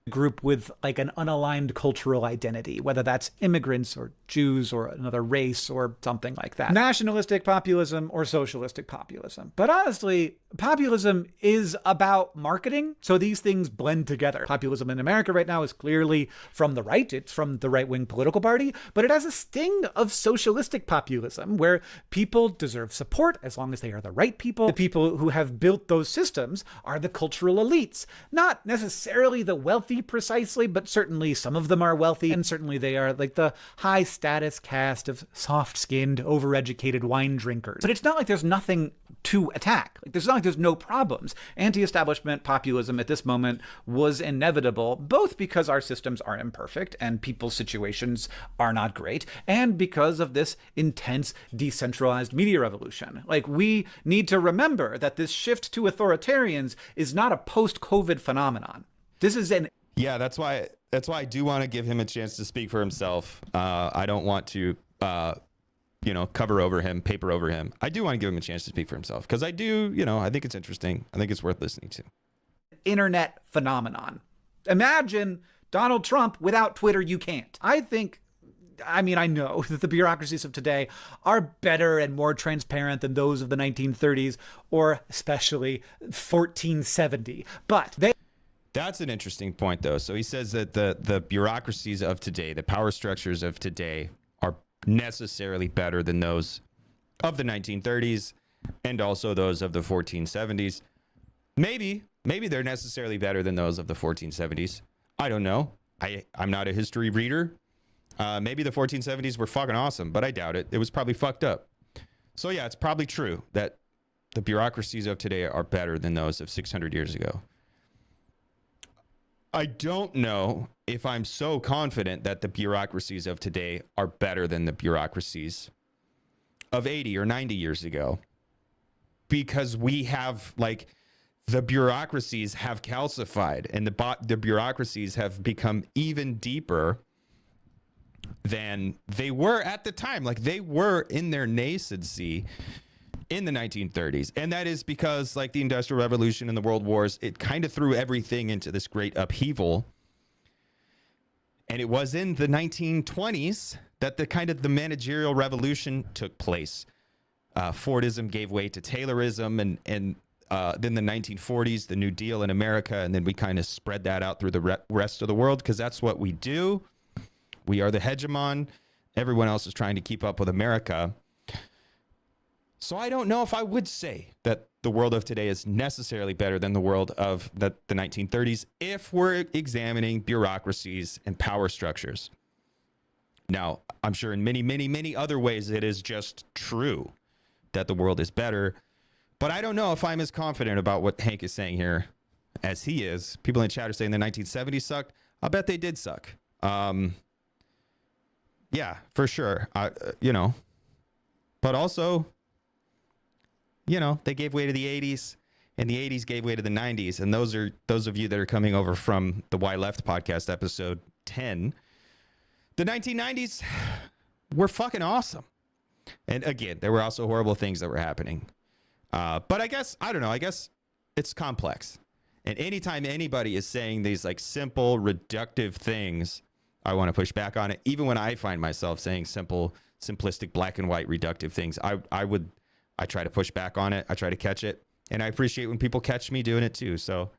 D: Group with like an unaligned cultural identity, whether that's immigrants or Jews or another race or something like that. Nationalistic populism or socialistic populism. But honestly, populism is about marketing, so these things blend together. Populism in America right now is clearly from the right. It's from the right-wing political party, but it has a sting of socialistic populism where people deserve support as long as they are the right people. The people who have built those systems are the cultural elites, not necessarily the wealthy precisely, but certainly some of them are wealthy, and certainly they are like the high status caste of soft-skinned, overeducated wine drinkers. But it's not like there's nothing to attack. Like, it's not like there's no problems. Anti-establishment populism at this moment was inevitable, both because our systems are imperfect and people's situations are not great, and because of this intense decentralized media revolution. Like, we need to remember that this shift to authoritarians is not a post-COVID phenomenon. This is an...
C: Yeah, that's why I do want to give him a chance to speak for himself. I don't want to, paper over him. I do want to give him a chance to speak for himself because I do, I think it's interesting. I think it's worth listening to.
D: Internet phenomenon. Imagine Donald Trump without Twitter. You can't. I think I mean, I know that the bureaucracies of today are better and more transparent than those of the 1930s, or especially 1470. But
C: That's an interesting point, though. So he says that the bureaucracies of today, the power structures of today, are necessarily better than those of the 1930s and also those of the 1470s. Maybe they're necessarily better than those of the 1470s. I don't know. I'm not a history reader. Maybe the 1470s were fucking awesome, but I doubt it. It was probably fucked up. So yeah, it's probably true that the bureaucracies of today are better than those of 600 years ago. I don't know if I'm so confident that the bureaucracies of today are better than the bureaucracies of 80 or 90 years ago, because we have, like, the bureaucracies have calcified, and the bureaucracies have become even deeper than they were at the time. Like, they were in their nascency in the 1930s. And that is because, like, the Industrial Revolution and the World Wars, it kind of threw everything into this great upheaval. And it was in the 1920s that the managerial revolution took place. Fordism gave way to Taylorism, and then the 1940s, the New Deal in America, and then we kind of spread that out through the rest of the world, because that's what we do. We are the hegemon. Everyone else is trying to keep up with America. So I don't know if I would say that the world of today is necessarily better than the world of the 1930s if we're examining bureaucracies and power structures. Now, I'm sure in many, many, many other ways it is just true that the world is better, but I don't know if I'm as confident about what Hank is saying here as he is. People in the chat are saying the 1970s sucked. I'll bet they did suck. Yeah, for sure. But also, they gave way to the 80s, and the 80s gave way to the 90s. And those of you that are coming over from the Why Left podcast, episode 10, the 1990s were fucking awesome. And again, there were also horrible things that were happening. But I guess it's complex. And anytime anybody is saying these, like, simple, reductive things, I want to push back on it. Even when I find myself saying simple, simplistic, black and white, reductive things, I try to push back on it. I try to catch it. And I appreciate when people catch me doing it too. So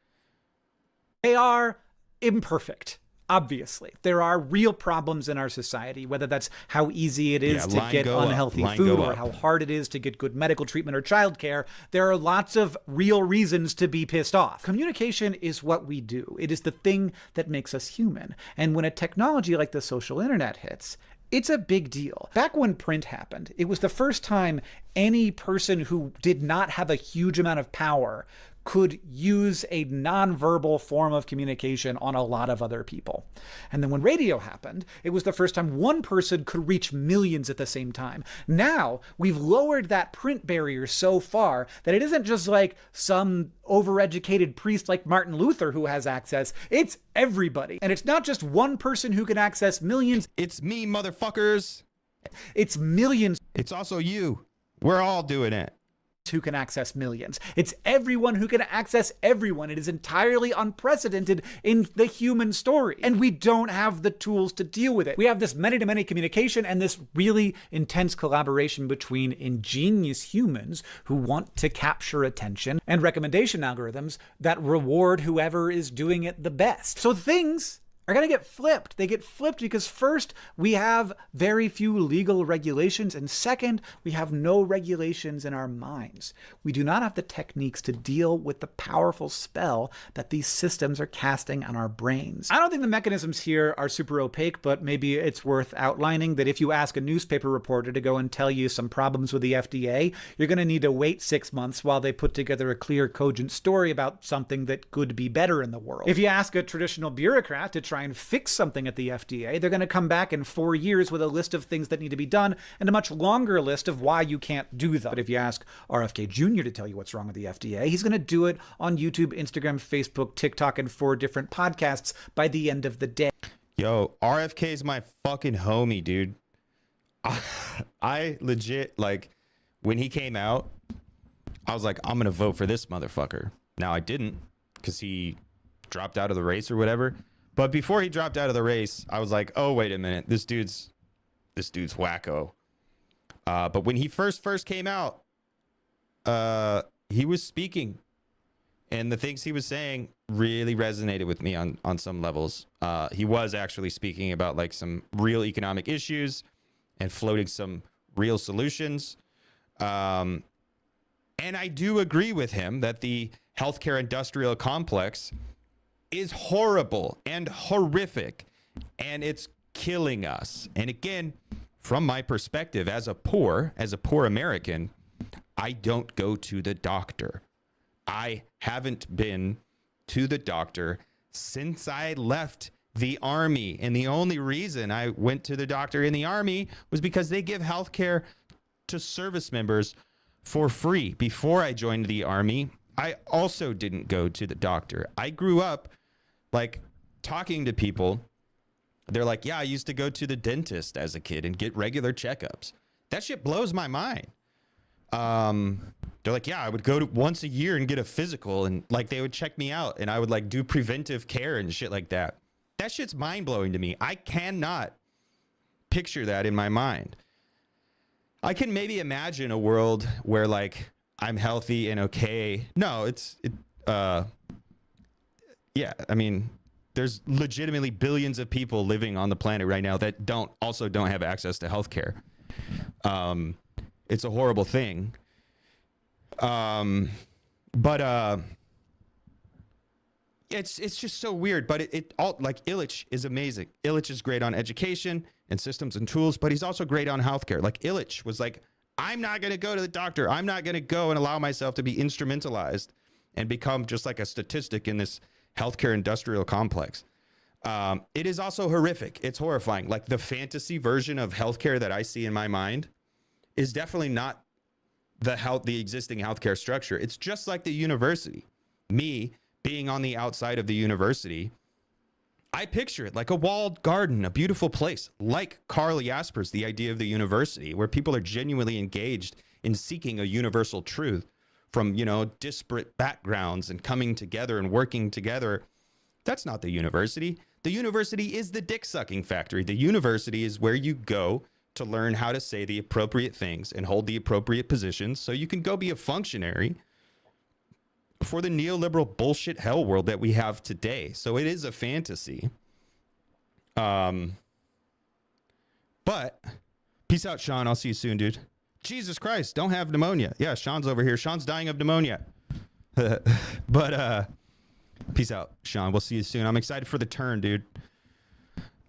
D: they are imperfect. Obviously, there are real problems in our society, whether that's how easy it is to get unhealthy food or how hard it is to get good medical treatment or childcare. There are lots of real reasons to be pissed off. Communication is what we do. It is the thing that makes us human. And when a technology like the social internet hits, it's a big deal. Back when print happened, it was the first time any person who did not have a huge amount of power could use a nonverbal form of communication on a lot of other people. And then when radio happened, it was the first time one person could reach millions at the same time. Now, we've lowered that print barrier so far that it isn't just like some overeducated priest like Martin Luther who has access. It's everybody. And it's not just one person who can access millions.
C: It's me, motherfuckers.
D: It's millions.
C: It's also you. We're all doing it.
D: Who can access millions. It's everyone who can access everyone. It is entirely unprecedented in the human story. And we don't have the tools to deal with it. We have this many-to-many communication and this really intense collaboration between ingenious humans who want to capture attention and recommendation algorithms that reward whoever is doing it the best. So things are going to get flipped. They get flipped because first, we have very few legal regulations, and second, we have no regulations in our minds. We do not have the techniques to deal with the powerful spell that these systems are casting on our brains. I don't think the mechanisms here are super opaque, but maybe it's worth outlining that if you ask a newspaper reporter to go and tell you some problems with the FDA, you're going to need to wait 6 months while they put together a clear, cogent story about something that could be better in the world. If you ask a traditional bureaucrat to try and fix something at the FDA, they're going to come back in 4 years with a list of things that need to be done and a much longer list of why you can't do them. But if you ask RFK Jr. to tell you what's wrong with the FDA, he's going to do it on YouTube, Instagram, Facebook, TikTok, and 4 different podcasts by the end of the day.
C: Yo, RFK is my fucking homie, dude. I legit, like, when he came out, I was like, I'm going to vote for this motherfucker. Now, I didn't because he dropped out of the race or whatever. But before he dropped out of the race, I was like, oh, wait a minute. This dude's this dude's wacko. But when he first came out, he was speaking, and the things he was saying really resonated with me on some levels. He was actually speaking about like some real economic issues and floating some real solutions. And I do agree with him that the healthcare industrial complex is horrible and horrific, and it's killing us. And again, from my perspective as a poor American, I don't go to the doctor. I haven't been to the doctor since I left the Army. And the only reason I went to the doctor in the Army was because they give healthcare to service members for free. Before I joined the Army, I also didn't go to the doctor. I grew up like talking to people. They're like, yeah, I used to go to the dentist as a kid and get regular checkups. That shit blows my mind. They're like, yeah, I would go to once a year and get a physical, and like they would check me out and I would like do preventive care and shit like that. That shit's mind blowing to me. I cannot picture that in my mind. I can maybe imagine a world where like I'm healthy and okay. No, yeah, I mean, there's legitimately billions of people living on the planet right now that don't have access to healthcare. It's a horrible thing. But it's just so weird. But it all, like, Illich is amazing. Illich is great on education and systems and tools, but he's also great on healthcare. Like, Illich was like, I'm not going to go to the doctor. I'm not going to go and allow myself to be instrumentalized and become just like a statistic in this healthcare industrial complex. It is also horrific. It's horrifying. Like, the version of healthcare that I see in my mind is definitely not the existing healthcare structure. It's just like the university. Me being on the outside of the university, I picture it like a walled garden, a beautiful place, like Carl Jasper's The Idea of the University, where people are genuinely engaged in seeking a universal truth from, disparate backgrounds and coming together and working together. That's not the university. The university is the dick-sucking factory. The university is where you go to learn how to say the appropriate things and hold the appropriate positions so you can go be a functionary for the neoliberal bullshit hell world that we have today. So it is a fantasy. But peace out, Sean. I'll see you soon, dude. Jesus Christ, don't have pneumonia. Yeah, Sean's over here. Sean's dying of pneumonia. But peace out, Sean. We'll see you soon. I'm excited for the turn, dude.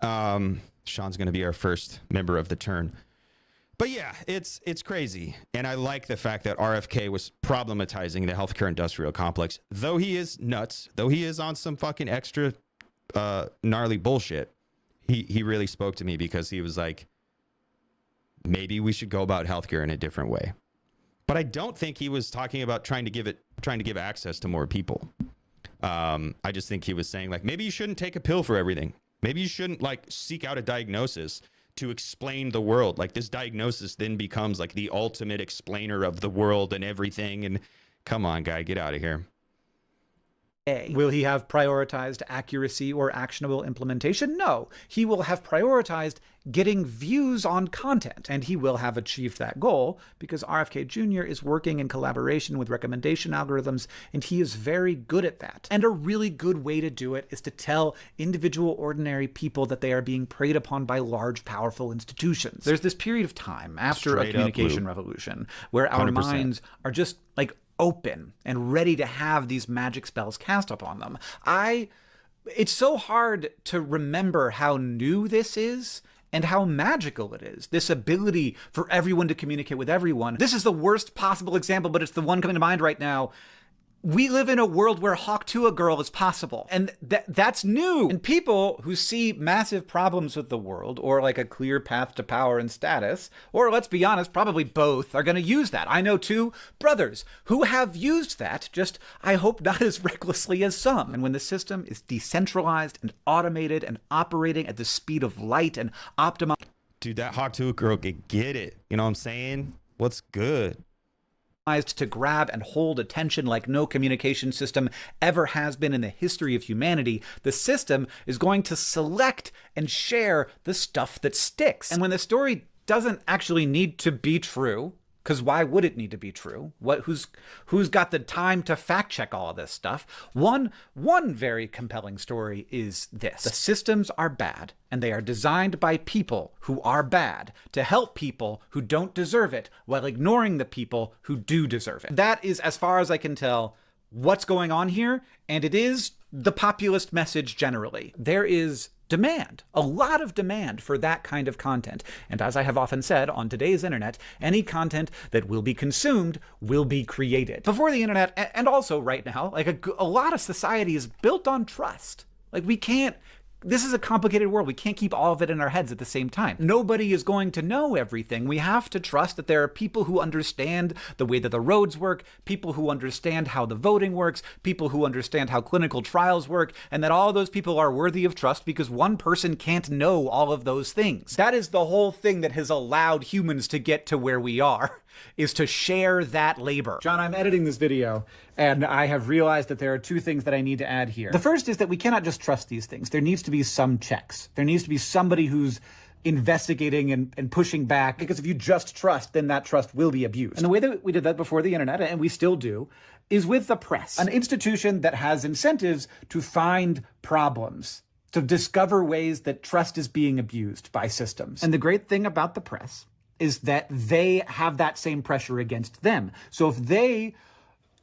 C: Sean's going to be our first member of the turn. But yeah, it's crazy. And I like the fact that RFK was problematizing the healthcare industrial complex. Though he is nuts, though he is on some fucking extra gnarly bullshit, he really spoke to me because he was like, maybe we should go about healthcare in a different way. But I don't think he was talking about trying to give access to more people. I just think he was saying, like, maybe you shouldn't take a pill for everything. Maybe you shouldn't, like, seek out a diagnosis to explain the world. Like, this diagnosis then becomes like the ultimate explainer of the world and everything. And come on, guy, get out of here.
D: Will he have prioritized accuracy or actionable implementation? No. He will have prioritized getting views on content, and he will have achieved that goal because RFK Jr. is working in collaboration with recommendation algorithms, and he is very good at that. And a really good way to do it is to tell individual ordinary people that they are being preyed upon by large, powerful institutions. There's this period of time after a communication revolution where our
C: 100%.
D: minds are just like open and ready to have these magic spells cast upon them. It's so hard to remember how new this is and how magical it is. This ability for everyone to communicate with everyone. This is the worst possible example, but it's the one coming to mind right now. We live in a world where Hawk to a girl is possible, and that's new. And people who see massive problems with the world, or like a clear path to power and status, or let's be honest, probably both, are going to use that. I know two brothers who have used that, just, I hope, not as recklessly as some. And when the system is decentralized and automated and operating at the speed of light and optimized...
C: Dude, that Hawk to a girl could get it. You know what I'm saying? What's good?
D: to grab and hold attention like no communication system ever has been in the history of humanity, the system is going to select and share the stuff that sticks. And when the story doesn't actually need to be true, because why would it need to be true? Who's got the time to fact check all of this stuff? One very compelling story is this. The systems are bad, and they are designed by people who are bad to help people who don't deserve it while ignoring the people who do deserve it. That is, as far as I can tell, what's going on here, and it is the populist message generally. There is demand, a lot of demand for that kind of content. And as I have often said, on today's internet, any content that will be consumed will be created. Before the internet, and also right now, like a lot of society is built on trust. Like this is a complicated world. We can't keep all of it in our heads at the same time. Nobody is going to know everything. We have to trust that there are people who understand the way that the roads work, people who understand how the voting works, people who understand how clinical trials work, and that all of those people are worthy of trust because one person can't know all of those things. That is the whole thing that has allowed humans to get to where we are, is to share that labor.
E: John, I'm editing this video, and I have realized that there are two things that I need to add here. The first is that we cannot just trust these things. There needs to be some checks. There needs to be somebody who's investigating and pushing back, because if you just trust, then that trust will be abused. And the way that we did that before the internet, and we still do, is with the press, an institution that has incentives to find problems, to discover ways that trust is being abused by systems. And the great thing about the press is that they have that same pressure against them. So if they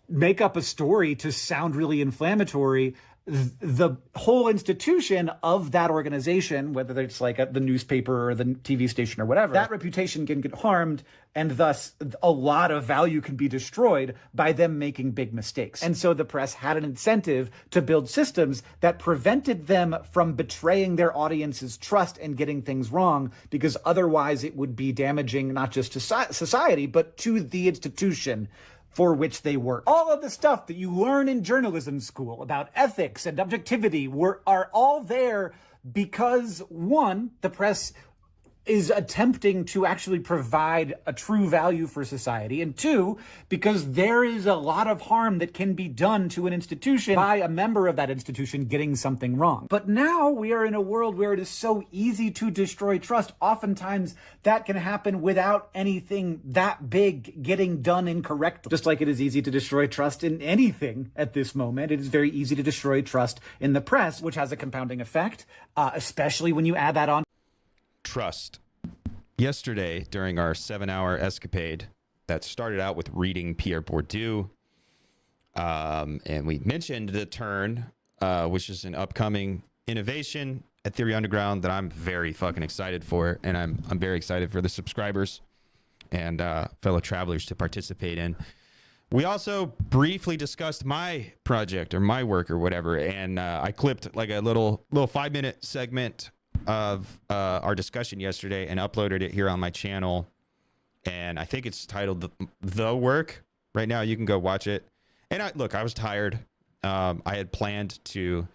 E: make up a story to sound really inflammatory, the whole institution of that organization, whether it's like the newspaper or the TV station or whatever, that reputation can get harmed, and thus a lot of value can be destroyed by them making big mistakes. And so the press had an incentive to build systems that prevented them from betraying their audience's trust and getting things wrong, because otherwise it would be damaging not just to society, but to the institution for which they work. All of the stuff that you learn in journalism school about ethics and objectivity are all there because, one, the press is attempting to actually provide a true value for society, and two, because there is a lot of harm that can be done to an institution by a member of that institution getting something wrong. But now we are in a world where it is so easy to destroy trust. Oftentimes that can happen without anything that big getting done incorrectly. Just like it is easy to destroy trust in anything at this moment, it is very easy to destroy trust in the press, which has a compounding effect, especially when you add that on.
C: Trust. Yesterday, during our 7-hour escapade that started out with reading Pierre Bourdieu, and we mentioned the Churn, which is an upcoming innovation at Theory Underground that I'm very fucking excited for, and I'm very excited for the subscribers and fellow travelers to participate in. We also briefly discussed my project or my work or whatever, and I clipped like a little 5-minute segment of our discussion yesterday and uploaded it here on my channel, and I think it's titled The Work. Right now you can go watch it. And I was tired. I had planned to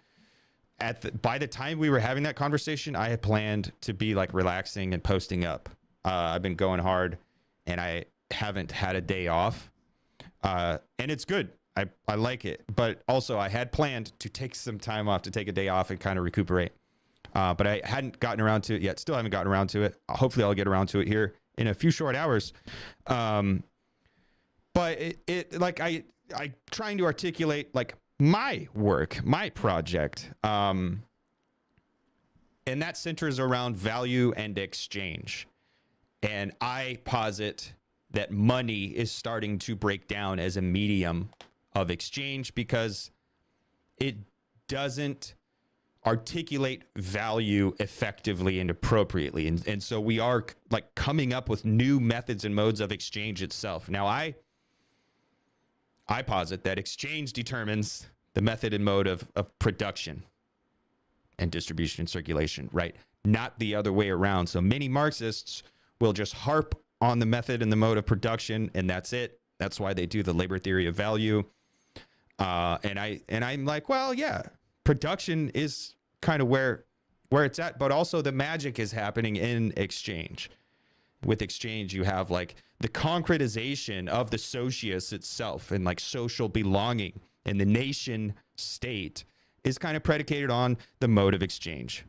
C: by the time we were having that conversation, I had planned to be like relaxing and posting up. I've been going hard and I haven't had a day off, and it's good. I like it, but also I had planned to take some time off, to take a day off and kind of recuperate. But I hadn't gotten around to it yet. Still haven't gotten around to it. Hopefully I'll get around to it here in a few short hours. But I trying to articulate like my work, my project. And that centers around value and exchange. And I posit that money is starting to break down as a medium of exchange because it doesn't articulate value effectively and appropriately. And so we are like coming up with new methods and modes of exchange itself. Now, I posit that exchange determines the method and mode of production and distribution and circulation, right? Not the other way around. So many Marxists will just harp on the method and the mode of production, and that's it. That's why they do the labor theory of value. And I'm like, well, yeah, production is kind of where it's at, but also the magic is happening in exchange. With exchange, you have like the concretization of the socius itself and like social belonging and the nation state is kind of predicated on the mode of exchange.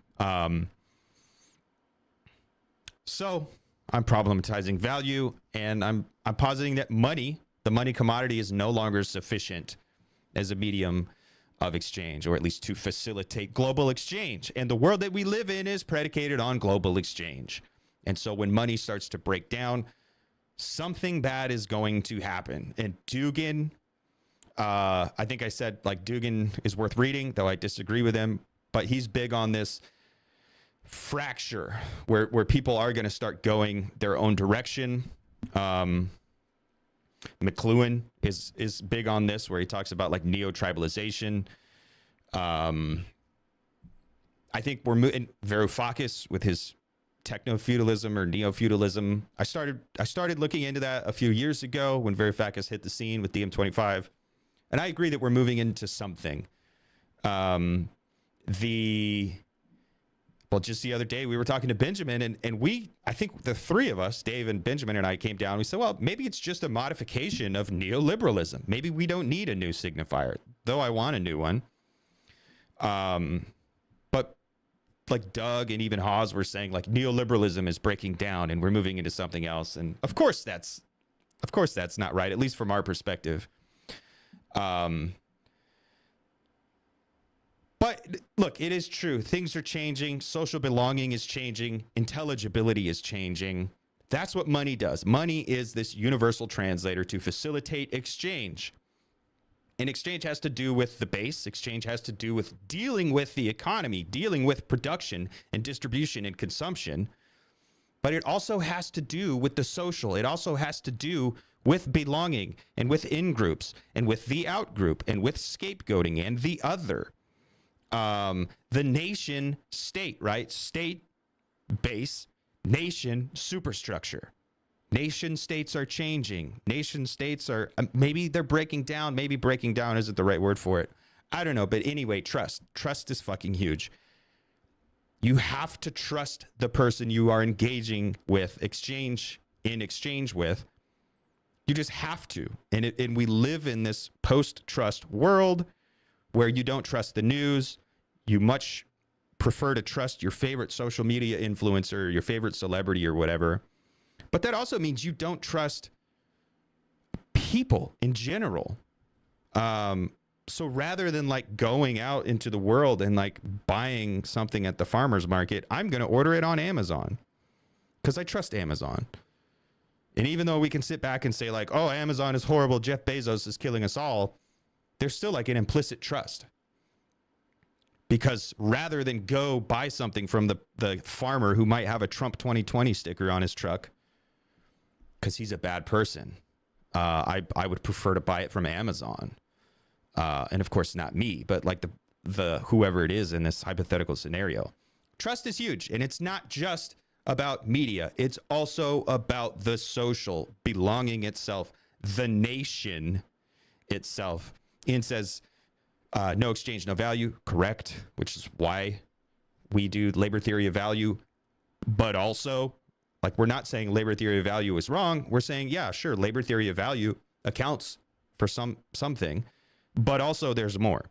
C: So I'm problematizing value, and I'm positing that money, the money commodity, is no longer sufficient as a medium of exchange, or at least to facilitate global exchange. And the world that we live in is predicated on global exchange. And so when money starts to break down, something bad is going to happen. And Dugin, I think I said like Dugin is worth reading, though I disagree with him, but he's big on this fracture where people are going to start going their own direction. McLuhan is big on this, where he talks about like neo-tribalization. I think we're moving Varoufakis with his techno-feudalism or neo-feudalism. I started looking into that a few years ago when Varoufakis hit the scene with DM25, and I agree that we're moving into something. Well, just the other day, we were talking to Benjamin, and I think the three of us, Dave and Benjamin and I, came down. We said, well, maybe it's just a modification of neoliberalism. Maybe we don't need a new signifier, though I want a new one. But like Doug and even Hawes were saying, like, neoliberalism is breaking down and we're moving into something else. And of course that's not right, at least from our perspective. But look, it is true. Things are changing. Social belonging is changing. Intelligibility is changing. That's what money does. Money is this universal translator to facilitate exchange. And exchange has to do with the base. Exchange has to do with dealing with the economy, dealing with production and distribution and consumption. But it also has to do with the social. It also has to do with belonging and with in-groups and with the out-group and with scapegoating and the other. The nation state, right? State, base, nation, superstructure. Nation states are changing. Nation states are, maybe they're breaking down. Maybe breaking down isn't the right word for it. I don't know. But anyway, trust. Trust is fucking huge. You have to trust the person you are engaging with, exchange with. You just have to. And we live in this post-trust world where you don't trust the news. You much prefer to trust your favorite social media influencer, your favorite celebrity or whatever. But that also means you don't trust people in general. So rather than like going out into the world and like buying something at the farmer's market, I'm going to order it on Amazon because I trust Amazon. And even though we can sit back and say like, oh, Amazon is horrible, Jeff Bezos is killing us all, there's still like an implicit trust. Because rather than go buy something from the farmer who might have a Trump 2020 sticker on his truck because he's a bad person, I would prefer to buy it from Amazon. And of course, not me, but like the whoever it is in this hypothetical scenario. Trust is huge. And it's not just about media. It's also about the social belonging itself, the nation itself. Ian says, no exchange, no value. Correct, which is why we do labor theory of value. But also, like, we're not saying labor theory of value is wrong. We're saying, yeah, sure, labor theory of value accounts for something, but also there's more.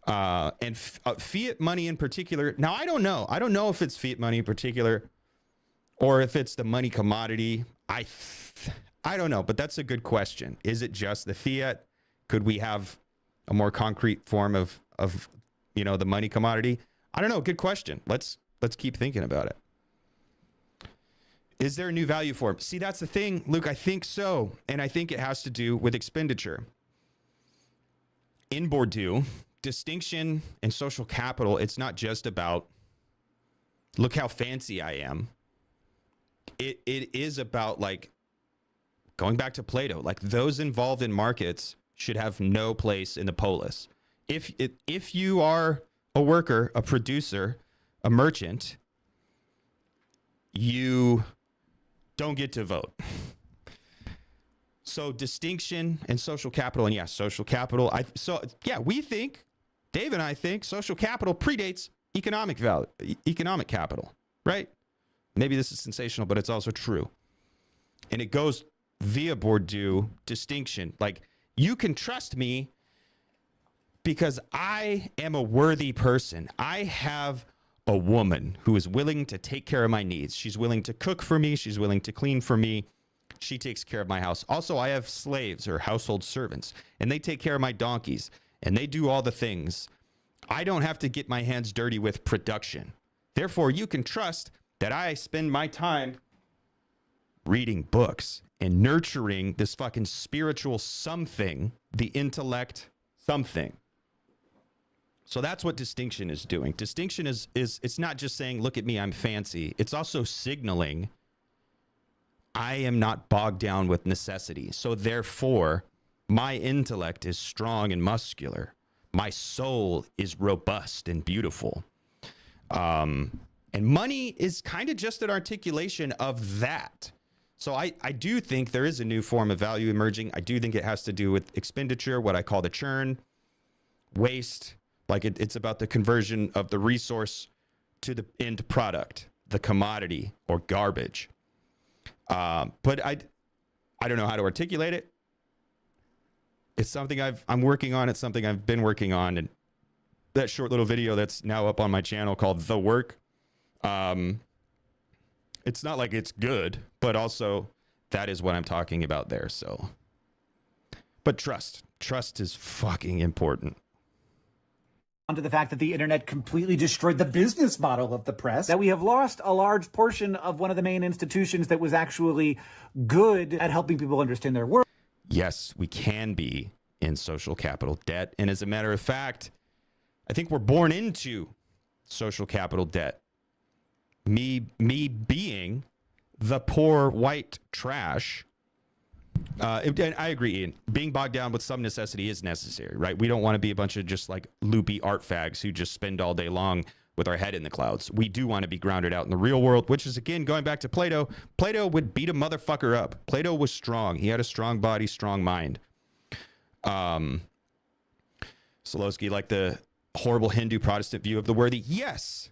C: And fiat money in particular. Now, I don't know. I don't know if it's fiat money in particular or if it's the money commodity. I don't know, but that's a good question. Is it just the fiat? Could we have a more concrete form of the money commodity? I don't know. Good question. Let's keep thinking about it. Is there a new value form? See, that's the thing, Luke. I think so. And I think it has to do with expenditure. In Bourdieu, distinction and social capital, it's not just about, look how fancy I am. It is about, like, going back to Plato, like those involved in markets should have no place in the polis. If you are a worker, a producer, a merchant, you don't get to vote. So distinction and social capital, and yeah, social capital. We think, Dave and I think, social capital predates economic capital, right? Maybe this is sensational, but it's also true. And it goes via Bourdieu distinction. Like, you can trust me because I am a worthy person. I have a woman who is willing to take care of my needs. She's willing to cook for me. She's willing to clean for me. She takes care of my house. Also, I have slaves or household servants, and they take care of my donkeys, and they do all the things. I don't have to get my hands dirty with production. Therefore, you can trust that I spend my time reading books and nurturing this fucking spiritual something, the intellect something. So that's what distinction is doing. Distinction is it's not just saying, look at me, I'm fancy. It's also signaling I am not bogged down with necessity. So therefore, my intellect is strong and muscular. My soul is robust and beautiful. And money is kind of just an articulation of that. So I do think there is a new form of value emerging. I do think it has to do with expenditure, what I call the churn, waste. Like it's about the conversion of the resource to the end product, the commodity or garbage. But I don't know how to articulate it. It's something I'm working on. It's something I've been working on. And that short little video that's now up on my channel called The Work. It's not like it's good, but also that is what I'm talking about there. So, but trust is fucking important.
E: Onto the fact that the internet completely destroyed the business model of the press, that we have lost a large portion of one of the main institutions that was actually good at helping people understand their world.
C: Yes, we can be in social capital debt. And as a matter of fact, I think we're born into social capital debt. Me being the poor white trash. And I agree, Ian. Being bogged down with some necessity is necessary, right? We don't want to be a bunch of just like loopy art fags who just spend all day long with our head in the clouds. We do want to be grounded out in the real world, which is, again, going back to Plato. Plato would beat a motherfucker up. Plato was strong. He had a strong body, strong mind. Solowski, like the horrible Hindu Protestant view of the worthy. Yes.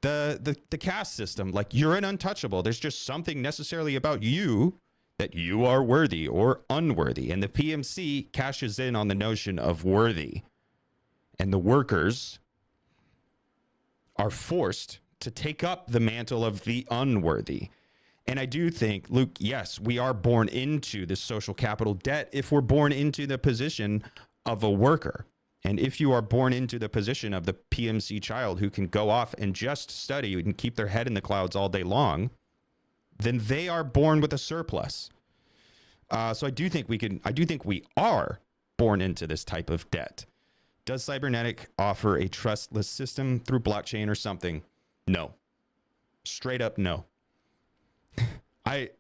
C: The caste system, like you're an untouchable. There's just something necessarily about you that you are worthy or unworthy. And the PMC cashes in on the notion of worthy. And the workers are forced to take up the mantle of the unworthy. And I do think, Luke, yes, we are born into this social capital debt if we're born into the position of a worker. And if you are born into the position of the PMC child who can go off and just study and keep their head in the clouds all day long, then they are born with a surplus. So I do think we are born into this type of debt. Does cybernetic offer a trustless system through blockchain or something? No. Straight up no. I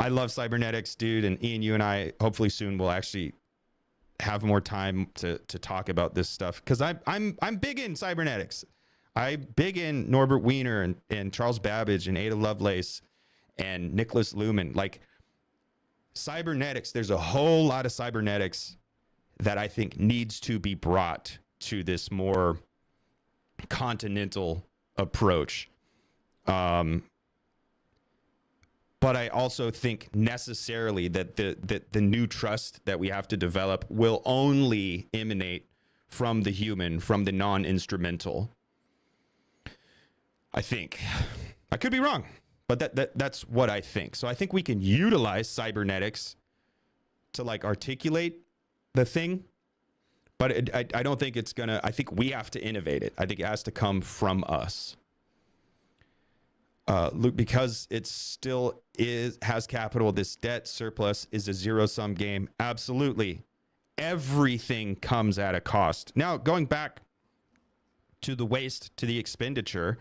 C: love cybernetics, dude, and Ian, you and I hopefully soon will actually have more time to talk about this stuff, because I'm big in cybernetics. I'm big in Norbert Wiener and Charles Babbage and Ada Lovelace and Nicholas Luhmann. Like cybernetics, there's a whole lot of cybernetics that I think needs to be brought to this more continental approach. But I also think necessarily that the new trust that we have to develop will only emanate from the human, from the non-instrumental. I think. I could be wrong, but that's what I think. So I think we can utilize cybernetics to like articulate the thing, but I don't think it's gonna. I think we have to innovate it. I think it has to come from us. Luke, because it still has capital, this debt surplus is a zero-sum game. Absolutely. Everything comes at a cost. Now, going back to the waste, to the expenditure,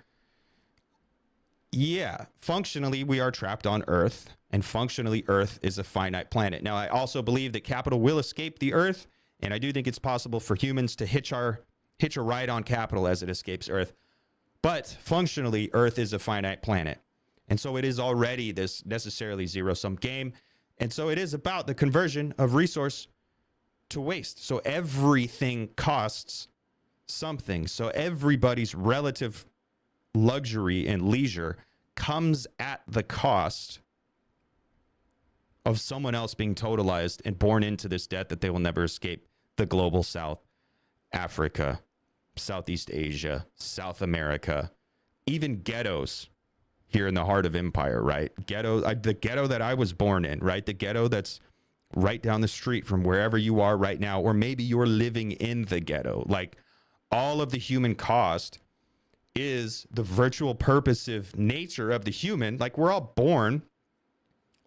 C: yeah, functionally, we are trapped on Earth, and functionally, Earth is a finite planet. Now, I also believe that capital will escape the Earth, and I do think it's possible for humans to hitch a ride on capital as it escapes Earth. But functionally, Earth is a finite planet. And so it is already this necessarily zero-sum game. And so it is about the conversion of resource to waste. So everything costs something. So everybody's relative luxury and leisure comes at the cost of someone else being totalized and born into this debt that they will never escape. The global South, Africa, Southeast Asia, South America, even ghettos here in the heart of empire, right? The ghetto that I was born in, right? The ghetto that's right down the street from wherever you are right now, or maybe you're living in the ghetto. Like, all of the human cost is the virtual purposive nature of the human. Like, we're all born,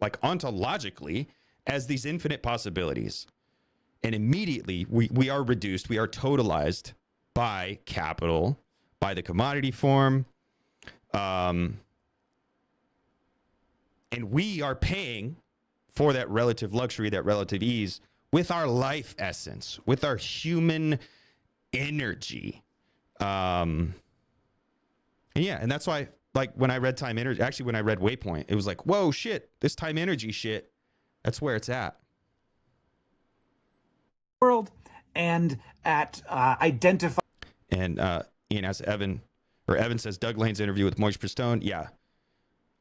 C: like, ontologically as these infinite possibilities. And immediately we are reduced, we are totalized by capital, by the commodity form. And we are paying for that relative luxury, that relative ease, with our life essence, with our human energy. And that's why, like, when I read time energy, actually when I read Waypoint, it was like, whoa, shit, this time energy shit, that's where it's at.
E: World and at identify.
C: And Ian asks Evan says, Doug Lane's interview with Moishe Stone. Yeah.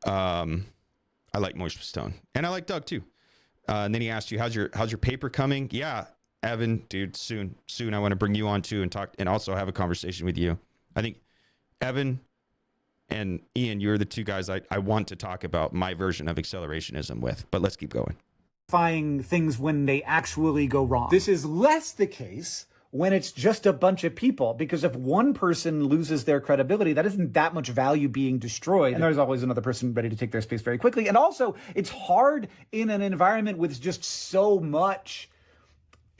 C: I like Moishe Stone, and I like Doug too. And then he asked you, how's your paper coming? Yeah, Evan, dude, soon I want to bring you on too and talk, and also have a conversation with you. I think Evan and Ian, you're the two guys I want to talk about my version of accelerationism with, but let's keep going.
E: Things when they actually go wrong. This is less the case when it's just a bunch of people, because if one person loses their credibility, that isn't that much value being destroyed. And there's always another person ready to take their space very quickly. And also, it's hard in an environment with just so much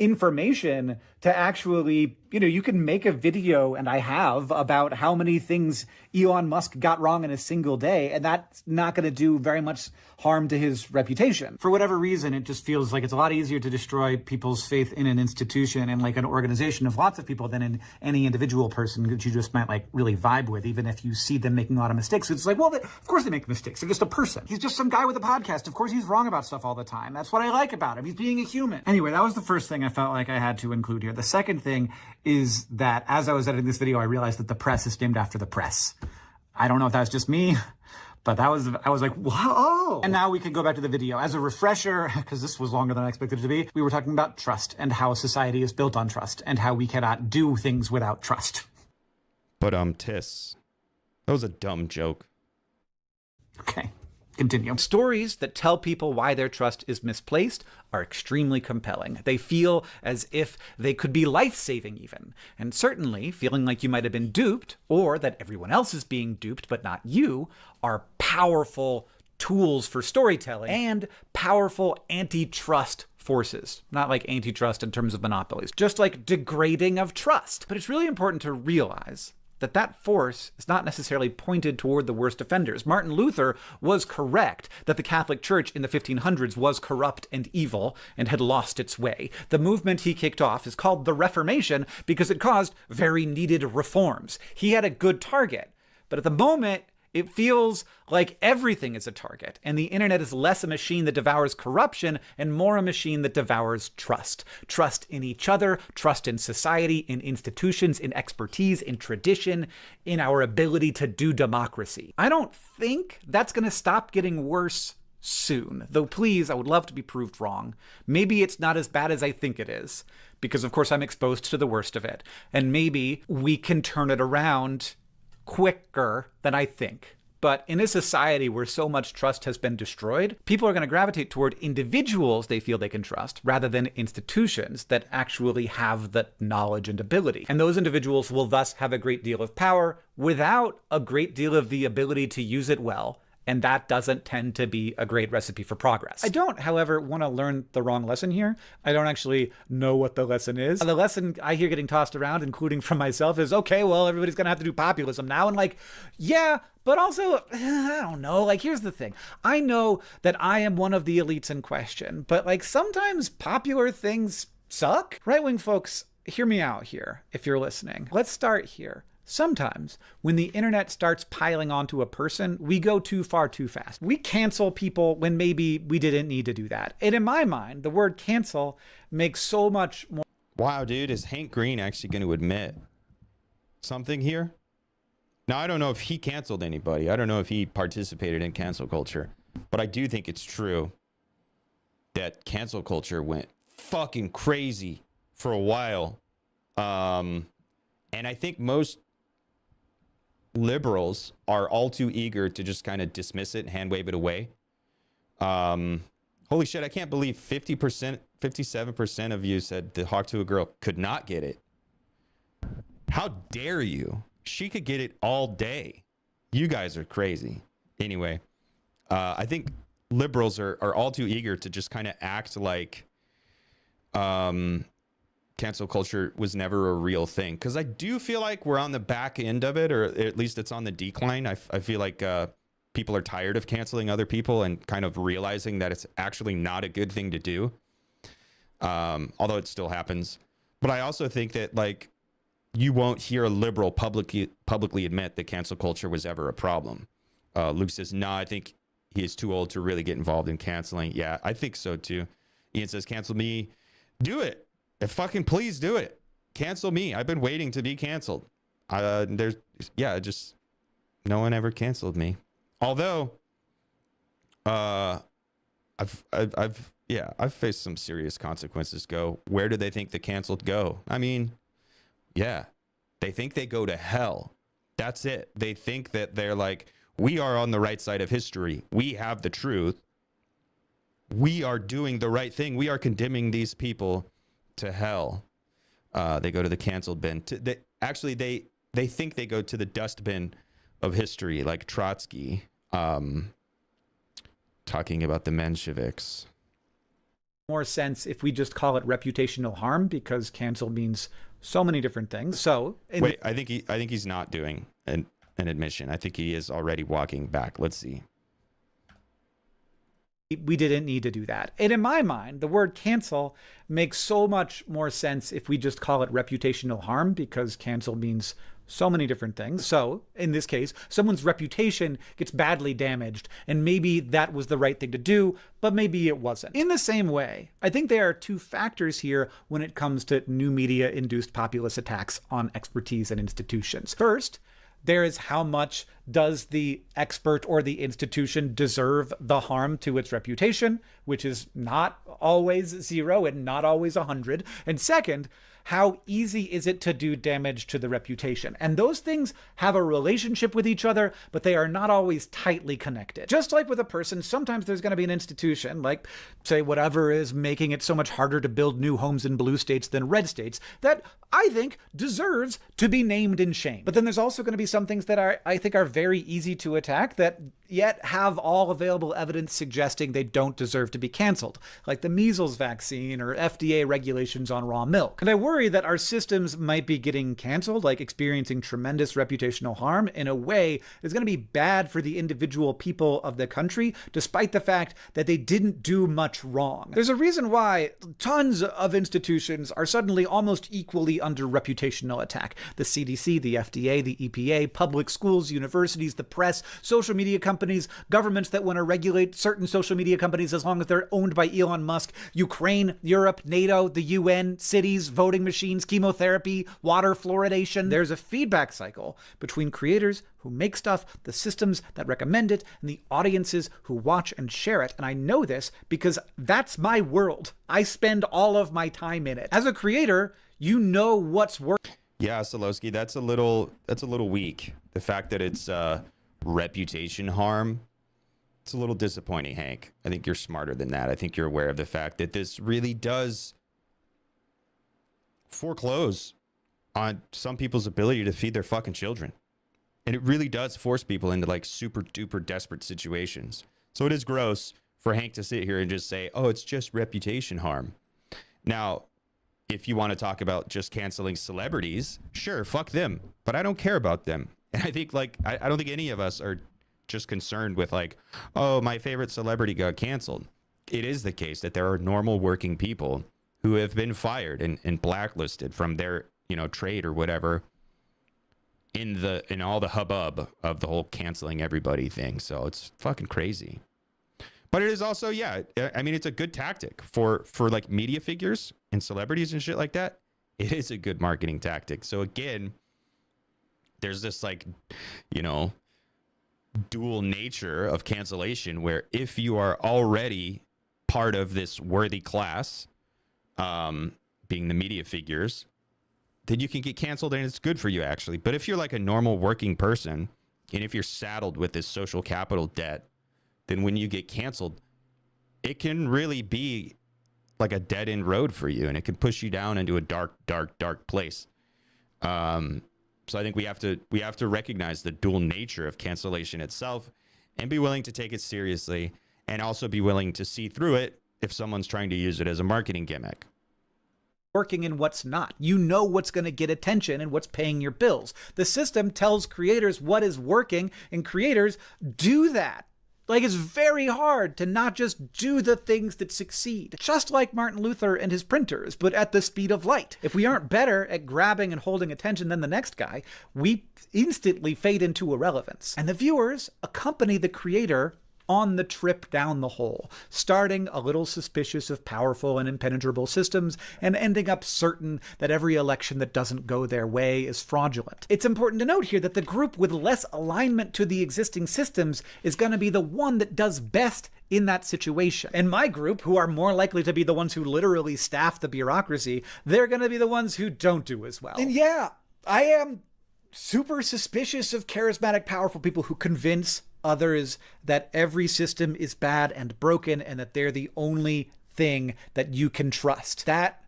E: information to actually, you can make a video, and I have, about how many things Elon Musk got wrong in a single day, and that's not going to do very much harm to his reputation. For whatever reason, it just feels like it's a lot easier to destroy people's faith in an institution and like an organization of lots of people than in any individual person that you just might like really vibe with, even if you see them making a lot of mistakes. It's like, well, of course they make mistakes. They're just a person. He's just some guy with a podcast. Of course he's wrong about stuff all the time. That's what I like about him. He's being a human. Anyway, that was the first thing I felt like I had to include here. The second thing is that as I was editing this video, I realized that the press is named after the press. I don't know if that's just me, but I was like, whoa. And now we can go back to the video. As a refresher, because this was longer than I expected it to be, we were talking about trust and how society is built on trust and how we cannot do things without trust.
C: But Tiss, that was a dumb joke.
E: Okay. Continue.
D: Stories that tell people why their trust is misplaced are extremely compelling. They feel as if they could be life-saving even. And certainly, feeling like you might have been duped, or that everyone else is being duped but not you, are powerful tools for storytelling and powerful antitrust forces. Not like antitrust in terms of monopolies, just like degrading of trust. But it's really important to realize that force is not necessarily pointed toward the worst offenders. Martin Luther was correct that the Catholic Church in the 1500s was corrupt and evil and had lost its way. The movement he kicked off is called the Reformation because it caused very needed reforms. He had a good target, but at the moment, it feels like everything is a target, and the internet is less a machine that devours corruption and more a machine that devours trust. Trust in each other, trust in society, in institutions, in expertise, in tradition, in our ability to do democracy. I don't think that's going to stop getting worse soon, though please, I would love to be proved wrong. Maybe it's not as bad as I think it is, because of course I'm exposed to the worst of it, and maybe we can turn it around quicker than I think. But in a society where so much trust has been destroyed, people are going to gravitate toward individuals they feel they can trust rather than institutions that actually have the knowledge and ability. And those individuals will thus have a great deal of power without a great deal of the ability to use it well. And that doesn't tend to be a great recipe for progress. I don't, however, want to learn the wrong lesson here. I don't actually know what the lesson is. The lesson I hear getting tossed around, including from myself, is, okay, well, everybody's going to have to do populism now. And like, yeah, but also, I don't know. Like, here's the thing. I know that I am one of the elites in question, but like sometimes popular things suck. Right-wing folks, hear me out here if you're listening. Let's start here. Sometimes, when the internet starts piling onto a person, we go too far too fast. We cancel people when maybe we didn't need to do that. And in my mind, the word cancel makes so much more.
C: Wow, dude, is Hank Green actually going to admit something here? Now, I don't know if he canceled anybody. I don't know if he participated in cancel culture. But I do think it's true that cancel culture went fucking crazy for a while. And I think most liberals are all too eager to just kind of dismiss it and hand wave it away. Holy shit, I can't believe 50%, 57% of you said the Hawk to a Girl could not get it. How dare you? She could get it all day. You guys are crazy. Anyway, I think liberals are all too eager to just kind of act like cancel culture was never a real thing. Because I do feel like we're on the back end of it, or at least it's on the decline. I feel like people are tired of canceling other people and kind of realizing that it's actually not a good thing to do. Although it still happens. But I also think that, like, you won't hear a liberal publicly admit that cancel culture was ever a problem. Luke says, no, I think he is too old to really get involved in canceling. Yeah, I think so too. Ian says, cancel me. Do it. Fucking please do it. Cancel me. I've been waiting to be canceled. Just no one ever canceled me. Although, I've faced some serious consequences. Where do they think the canceled go? I mean, yeah, they think they go to hell. That's it. They think that they're like, we are on the right side of history. We have the truth. We are doing the right thing. We are condemning these people to hell. They go to the canceled bin. They think they go to the dustbin of history, like Trotsky, talking about the Mensheviks.
D: More sense if we just call it reputational harm, because cancel means so many different things. So
C: wait, I think he's not doing an admission. I think he is already walking back. Let's see.
D: We didn't need to do that. And in my mind, the word cancel makes so much more sense if we just call it reputational harm, because cancel means so many different things. So in this case, someone's reputation gets badly damaged, and maybe that was the right thing to do, but maybe it wasn't. In the same way, I think there are two factors here when it comes to new media-induced populist attacks on expertise and institutions. First, there is how much does the expert or the institution deserve the harm to its reputation, which is not always 0 and not always 100. And second, how easy is it to do damage to the reputation? And those things have a relationship with each other, but they are not always tightly connected. Just like with a person, sometimes there's going to be an institution, like, say, whatever is making it so much harder to build new homes in blue states than red states, that I think deserves to be named and shamed. But then there's also going to be some things that I think are very easy to attack that yet have all available evidence suggesting they don't deserve to be canceled, like the measles vaccine or FDA regulations on raw milk. And I worry that our systems might be getting canceled, like experiencing tremendous reputational harm, in a way that's going to be bad for the individual people of the country, despite the fact that they didn't do much wrong. There's a reason why tons of institutions are suddenly almost equally under reputational attack. The CDC, the FDA, the EPA, public schools, universities, the press, social media companies, governments that want to regulate certain social media companies as long as they're owned by Elon Musk, Ukraine, Europe, NATO, the UN, cities, voting machines, chemotherapy, water fluoridation. There's a feedback cycle between creators who make stuff, the systems that recommend it, and the audiences who watch and share it. And I know this because that's my world. I spend all of my time in it. As a creator, you know what's working.
C: Yeah, Solowski, that's a little weak. The fact that it's reputation harm, it's a little disappointing, Hank. I think you're smarter than that. I think you're aware of the fact that this really does foreclose on some people's ability to feed their fucking children. And it really does force people into like super duper desperate situations. So it is gross for Hank to sit here and just say, oh, it's just reputation harm. Now, if you want to talk about just canceling celebrities, sure, fuck them. But I don't care about them. And I think like, I don't think any of us are just concerned with like, oh, my favorite celebrity got canceled. It is the case that there are normal working people who have been fired and blacklisted from their, trade or whatever in all the hubbub of the whole canceling everybody thing. So it's fucking crazy. But it is also, yeah, I mean, it's a good tactic for like media figures and celebrities and shit like that. It is a good marketing tactic. So again, there's this like, dual nature of cancellation where if you are already part of this worthy class, being the media figures, then you can get canceled and it's good for you, actually. But if you're like a normal working person, and if you're saddled with this social capital debt, then when you get canceled, it can really be like a dead end road for you, and it can push you down into a dark, dark, dark place. So I think we have to recognize the dual nature of cancellation itself, and be willing to take it seriously, and also be willing to see through it if someone's trying to use it as a marketing gimmick.
D: Working and what's not. You know what's going to get attention and what's paying your bills. The system tells creators what is working, and creators do that. Like, it's very hard to not just do the things that succeed. Just like Martin Luther and his printers, but at the speed of light. If we aren't better at grabbing and holding attention than the next guy, we instantly fade into irrelevance. And the viewers accompany the creator on the trip down the hole, starting a little suspicious of powerful and impenetrable systems and ending up certain that every election that doesn't go their way is fraudulent. It's important to note here that the group with less alignment to the existing systems is going to be the one that does best in that situation. And my group, who are more likely to be the ones who literally staff the bureaucracy, they're going to be the ones who don't do as well. And yeah, I am super suspicious of charismatic, powerful people who convince others that every system is bad and broken and that they're the only thing that you can trust. That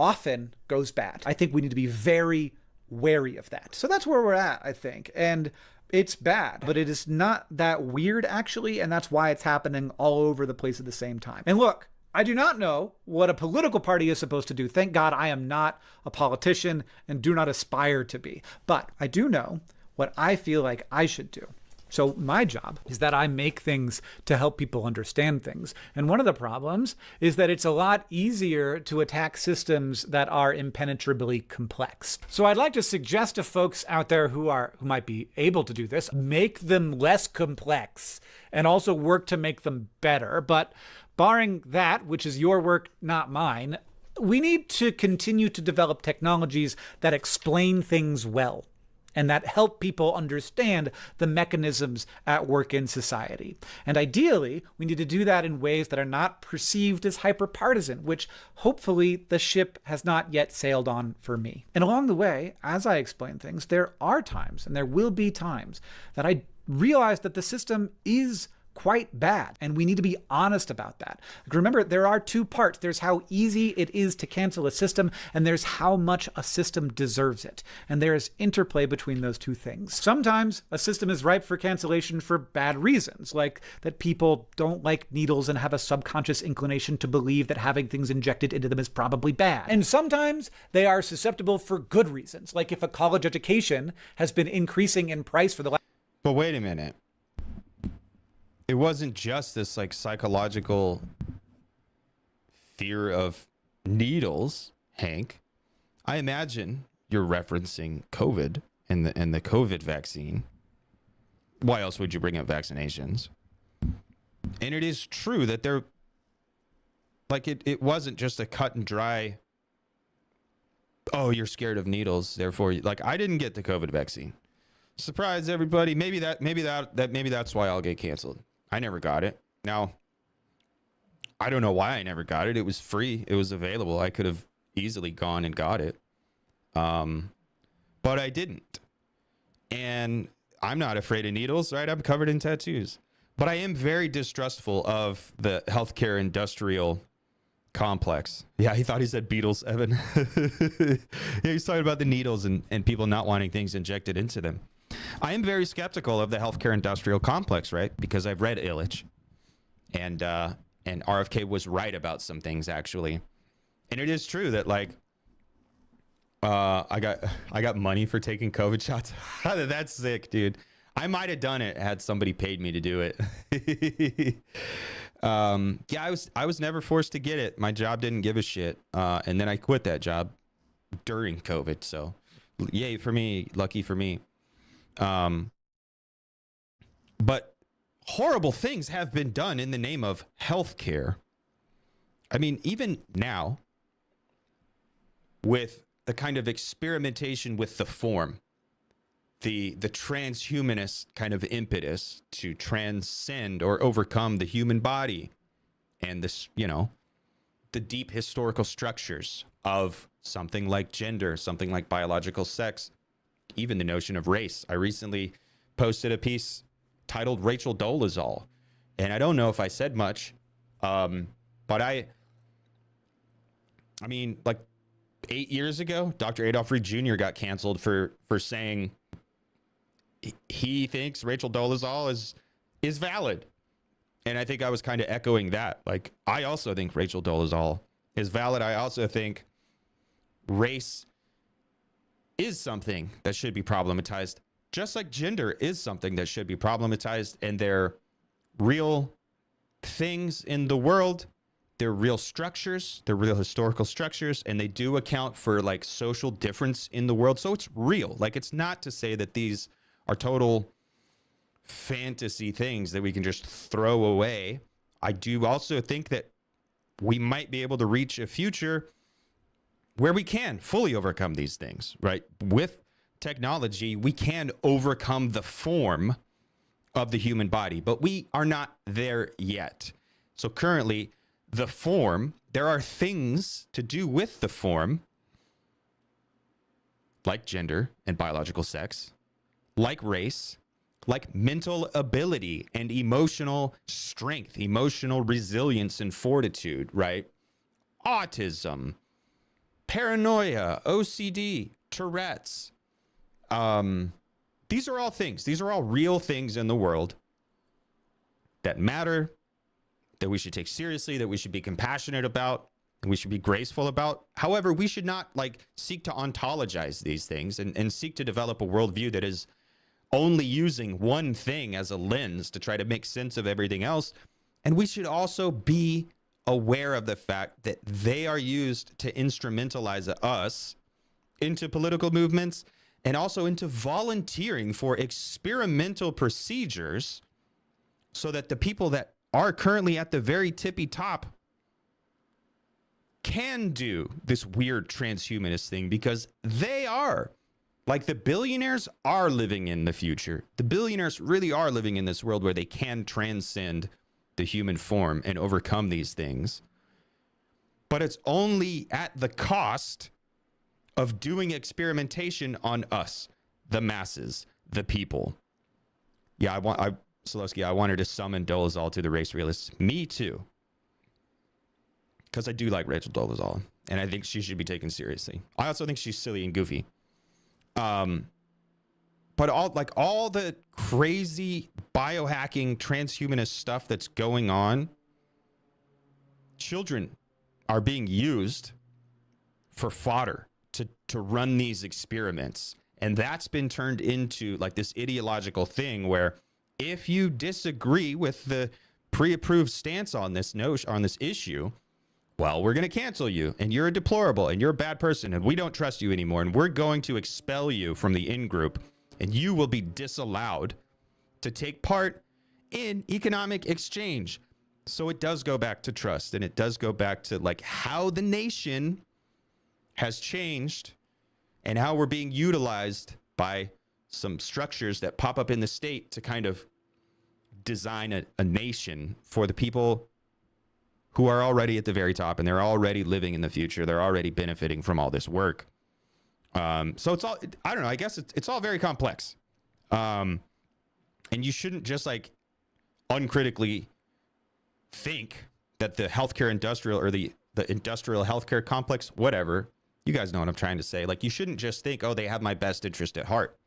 D: often goes bad. I think we need to be very wary of that. So that's where we're at, I think. And it's bad, but it is not that weird, actually, and that's why it's happening all over the place at the same time. And look, I do not know what a political party is supposed to do. Thank God I am not a politician and do not aspire to be. But I do know what I feel like I should do. So my job is that I make things to help people understand things. And one of the problems is that it's a lot easier to attack systems that are impenetrably complex. So I'd like to suggest to folks out there who might be able to do this, make them less complex and also work to make them better. But barring that, which is your work, not mine, we need to continue to develop technologies that explain things well and that help people understand the mechanisms at work in society. And ideally, we need to do that in ways that are not perceived as hyper-partisan, which hopefully the ship has not yet sailed on for me. And along the way, as I explain things, there are times, and there will be times, that I realize that the system is quite bad, and we need to be honest about that. Remember, there are two parts. There's how easy it is to cancel a system, and there's how much a system deserves it. And there is interplay between those two things. Sometimes a system is ripe for cancellation for bad reasons, like that people don't like needles and have a subconscious inclination to believe that having things injected into them is probably bad. And sometimes they are susceptible for good reasons, like if a college education has been increasing in price for the last...
C: But wait a minute. It wasn't just this like psychological fear of needles, Hank. I imagine you're referencing COVID and the COVID vaccine. Why else would you bring up vaccinations? And it is true that they're like it wasn't just a cut and dry, oh, you're scared of needles, therefore like I didn't get the COVID vaccine. Surprise everybody. Maybe that's why I'll get canceled. I never got it. Now, I don't know why I never got it. It was free. It was available. I could have easily gone and got it. But I didn't. And I'm not afraid of needles, right? I'm covered in tattoos. But I am very distrustful of the healthcare industrial complex. Yeah, he thought he said Beatles, Evan. Yeah, he's talking about the needles and people not wanting things injected into them. I am very skeptical of the healthcare industrial complex, right? Because I've read Illich, and RFK was right about some things actually, and it is true that like I got money for taking COVID shots. That's sick, dude. I might have done it had somebody paid me to do it. Yeah, I was never forced to get it. My job didn't give a shit, and then I quit that job during COVID. So, yay for me, lucky for me. But horrible things have been done in the name of healthcare. I mean, even now, with the kind of experimentation with the form, the transhumanist kind of impetus to transcend or overcome the human body and this, you know, the deep historical structures of something like gender, something like biological sex, even the notion of race. I recently posted a piece titled Rachel Dolezal, and I don't know if I said much, but I mean, like 8 years ago, Dr. Adolph Reed Jr. got canceled for saying he thinks Rachel Dolezal is valid. And I think I was kind of echoing that. Like, I also think Rachel Dolezal is valid. I also think race is something that should be problematized, just like gender is something that should be problematized. And they're real things in the world. They're real structures. They're real historical structures. And they do account for like social difference in the world. So it's real. Like, it's not to say that these are total fantasy things that we can just throw away. I do also think that we might be able to reach a future where we can fully overcome these things, right? With technology, we can overcome the form of the human body, but we are not there yet. So currently, the form, there are things to do with the form, like gender and biological sex, like race, like mental ability and emotional strength, emotional resilience and fortitude, right? Autism, paranoia, OCD, Tourette's. These are all things. These are all real things in the world that matter, that we should take seriously, that we should be compassionate about, and we should be graceful about. However, we should not like seek to ontologize these things and seek to develop a worldview that is only using one thing as a lens to try to make sense of everything else. And we should also be aware of the fact that they are used to instrumentalize us into political movements and also into volunteering for experimental procedures so that the people that are currently at the very tippy top can do this weird transhumanist thing, because they are. Like, the billionaires are living in the future. The billionaires really are living in this world where they can transcend the human form and overcome these things. But it's only at the cost of doing experimentation on us, the masses, the people. Yeah, Solowski, I wanted to summon Dolezal to the race realists. Me too. Because I do like Rachel Dolezal, and I think she should be taken seriously. I also think she's silly and goofy. But all the crazy biohacking transhumanist stuff that's going on, children are being used for fodder to run these experiments. And that's been turned into like this ideological thing where if you disagree with the pre-approved stance on this issue, well, we're going to cancel you, and you're a deplorable, and you're a bad person, and we don't trust you anymore, and we're going to expel you from the in-group, and you will be disallowed to take part in economic exchange. So it does go back to trust, and it does go back to like how the nation has changed and how we're being utilized by some structures that pop up in the state to kind of design a nation for the people who are already at the very top, and they're already living in the future. They're already benefiting from all this work. So it's all, I don't know, I guess it's all very complex. And you shouldn't just like uncritically think that the healthcare industrial or the industrial healthcare complex, whatever, you guys know what I'm trying to say. Like, you shouldn't just think, oh, they have my best interest at heart.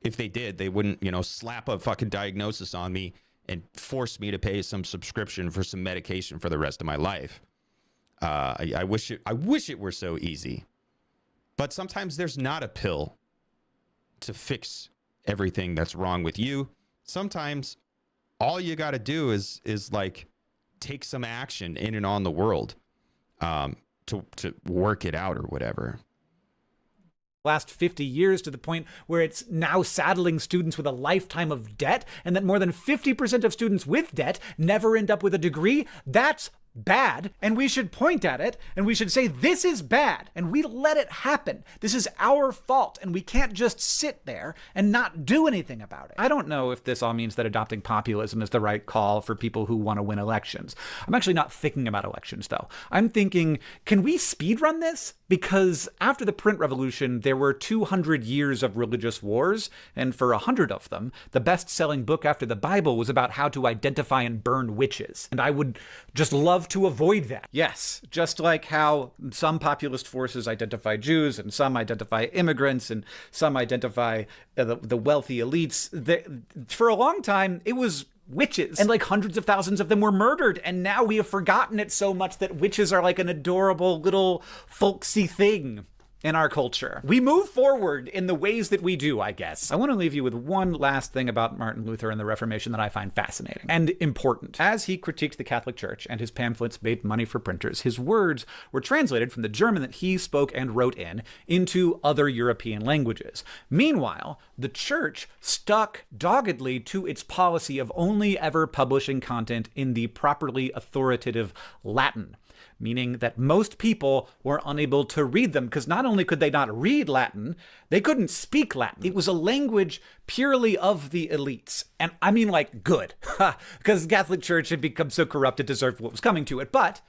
C: If they did, they wouldn't, slap a fucking diagnosis on me and force me to pay some subscription for some medication for the rest of my life. I wish it were so easy. But sometimes there's not a pill to fix everything that's wrong with you. Sometimes all you got to do is like take some action in and on the world to work it out or whatever.
D: Last 50 years, to the point where it's now saddling students with a lifetime of debt, and that more than 50% of students with debt never end up with a degree. That's bad, and we should point at it, and we should say, this is bad, and we let it happen. This is our fault, and we can't just sit there and not do anything about it. I don't know if this all means that adopting populism is the right call for people who want to win elections. I'm actually not thinking about elections, though. I'm thinking, can we speedrun this? Because after the print revolution, there were 200 years of religious wars, and for 100 of them, the best-selling book after the Bible was about how to identify and burn witches. And I would just love to avoid that. Yes, just like how some populist forces identify Jews, and some identify immigrants, and some identify the wealthy elites. For a long time, it was witches, and like hundreds of thousands of them were murdered, and now we have forgotten it so much that witches are like an adorable little folksy thing in our culture. We move forward in the ways that we do, I guess. I want to leave you with one last thing about Martin Luther and the Reformation that I find fascinating and important. As he critiqued the Catholic Church and his pamphlets made money for printers, his words were translated from the German that he spoke and wrote in into other European languages. Meanwhile, the Church stuck doggedly to its policy of only ever publishing content in the properly authoritative Latin, meaning that most people were unable to read them, because not only could they not read Latin, they couldn't speak Latin. It was a language purely of the elites. And I mean, like, good, because the Catholic Church had become so corrupt it deserved what was coming to it. But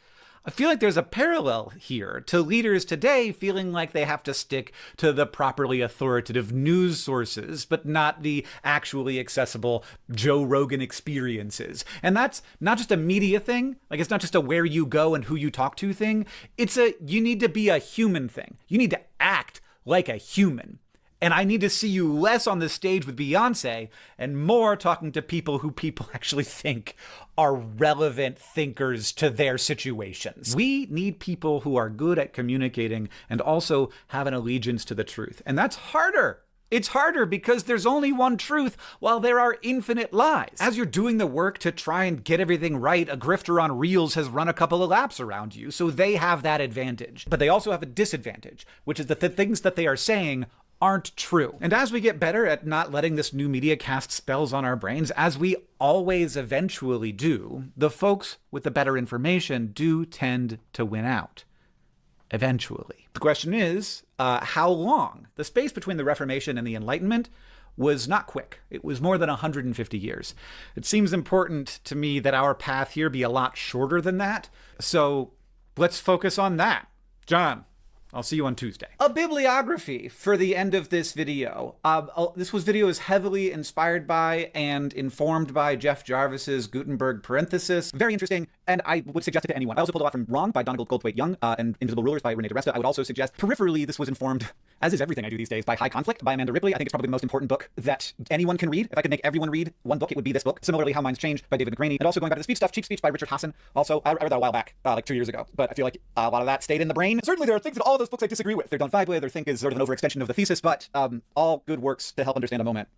D: I feel like there's a parallel here to leaders today feeling like they have to stick to the properly authoritative news sources, but not the actually accessible Joe Rogan experiences. And that's not just a media thing. Like, it's not just a where you go and who you talk to thing. It's a, you need to be a human thing. You need to act like a human. And I need to see you less on the stage with Beyonce and more talking to people who people actually think are relevant thinkers to their situations. We need people who are good at communicating and also have an allegiance to the truth. And that's harder. It's harder because there's only one truth while there are infinite lies. As you're doing the work to try and get everything right, a grifter on Reels has run a couple of laps around you, so they have that advantage. But they also have a disadvantage, which is that the things that they are saying aren't true. And as we get better at not letting this new media cast spells on our brains, as we always eventually do, the folks with the better information do tend to win out. Eventually. The question is, how long? The space between the Reformation and the Enlightenment was not quick. It was more than 150 years. It seems important to me that our path here be a lot shorter than that. So let's focus on that. John, I'll see you on Tuesday. A bibliography for the end of this video. This video is heavily inspired by and informed by Jeff Jarvis's Gutenberg parenthesis. Very interesting, and I would suggest it to anyone. I also pulled a lot from Wrong by Donegal Goldthwait Young and Invisible Rulers by Renee DeResta. I would also suggest peripherally this was informed, as is everything I do these days, by High Conflict by Amanda Ripley. I think it's probably the most important book that anyone can read. If I could make everyone read one book, it would be this book. Similarly, How Minds Change by David McGraney. And also going back to the speech stuff, Cheap Speech by Richard Hassan. Also, I read that a while back, like 2 years ago, but I feel like a lot of that stayed in the brain. Certainly there are things in all of those books I disagree with. They're done with or think is sort of an overextension of the thesis, but all good works to help understand a moment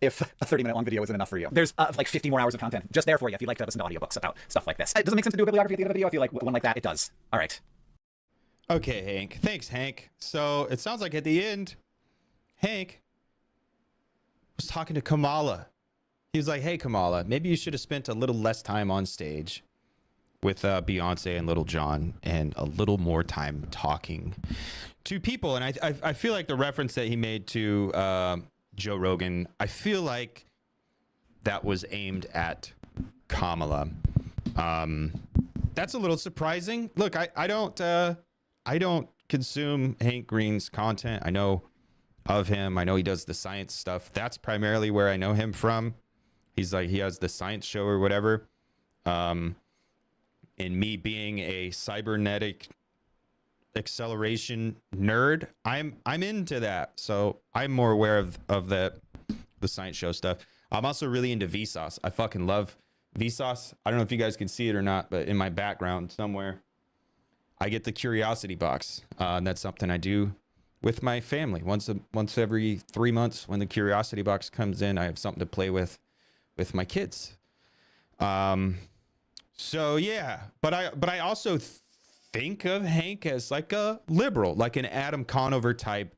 D: if a 30-minute long video isn't enough for you. There's like 50 more hours of content just there for you if you'd like to listen to audiobooks about stuff like this. It doesn't make sense to do a bibliography at the end of a video. I feel like one like that, it does. All right.
C: Okay, Hank. Thanks, Hank. So it sounds like at the end, Hank was talking to Kamala. He was like, hey, Kamala, maybe you should have spent a little less time on stage with Beyonce and Little John and a little more time talking to people. And I feel like the reference that he made to Joe Rogan, I feel like that was aimed at Kamala. That's a little surprising. Look, I don't consume Hank Green's content. I know of him. I know he does the science stuff. That's primarily where I know him from. He's like, he has the science show or whatever. And me being a cybernetic acceleration nerd, I'm into that. So I'm more aware of the science show stuff. I'm also really into Vsauce. I fucking love Vsauce. I don't know if you guys can see it or not, but in my background somewhere, I get the curiosity box. And that's something I do with my family. Once every 3 months, when the curiosity box comes in, I have something to play with my kids. So yeah, but I also think of Hank as like a liberal, like an Adam Conover type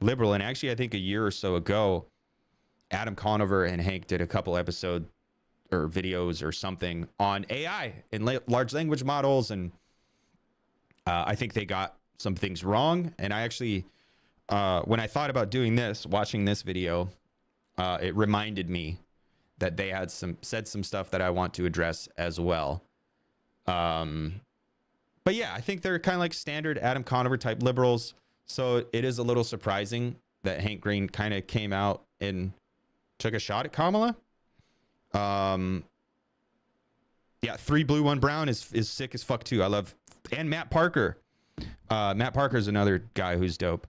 C: liberal. And actually, I think a year or so ago, Adam Conover and Hank did a couple episode or videos or something on AI and large language models. And I think they got some things wrong. And I actually, when I thought about doing this, watching this video, it reminded me that they had said some stuff that I want to address as well. But yeah, I think they're kind of like standard Adam Conover type liberals. So it is a little surprising that Hank Green kind of came out and took a shot at Kamala. Yeah, 3 blue, 1 brown is sick as fuck too. I love, and Matt Parker. Matt Parker is another guy who's dope.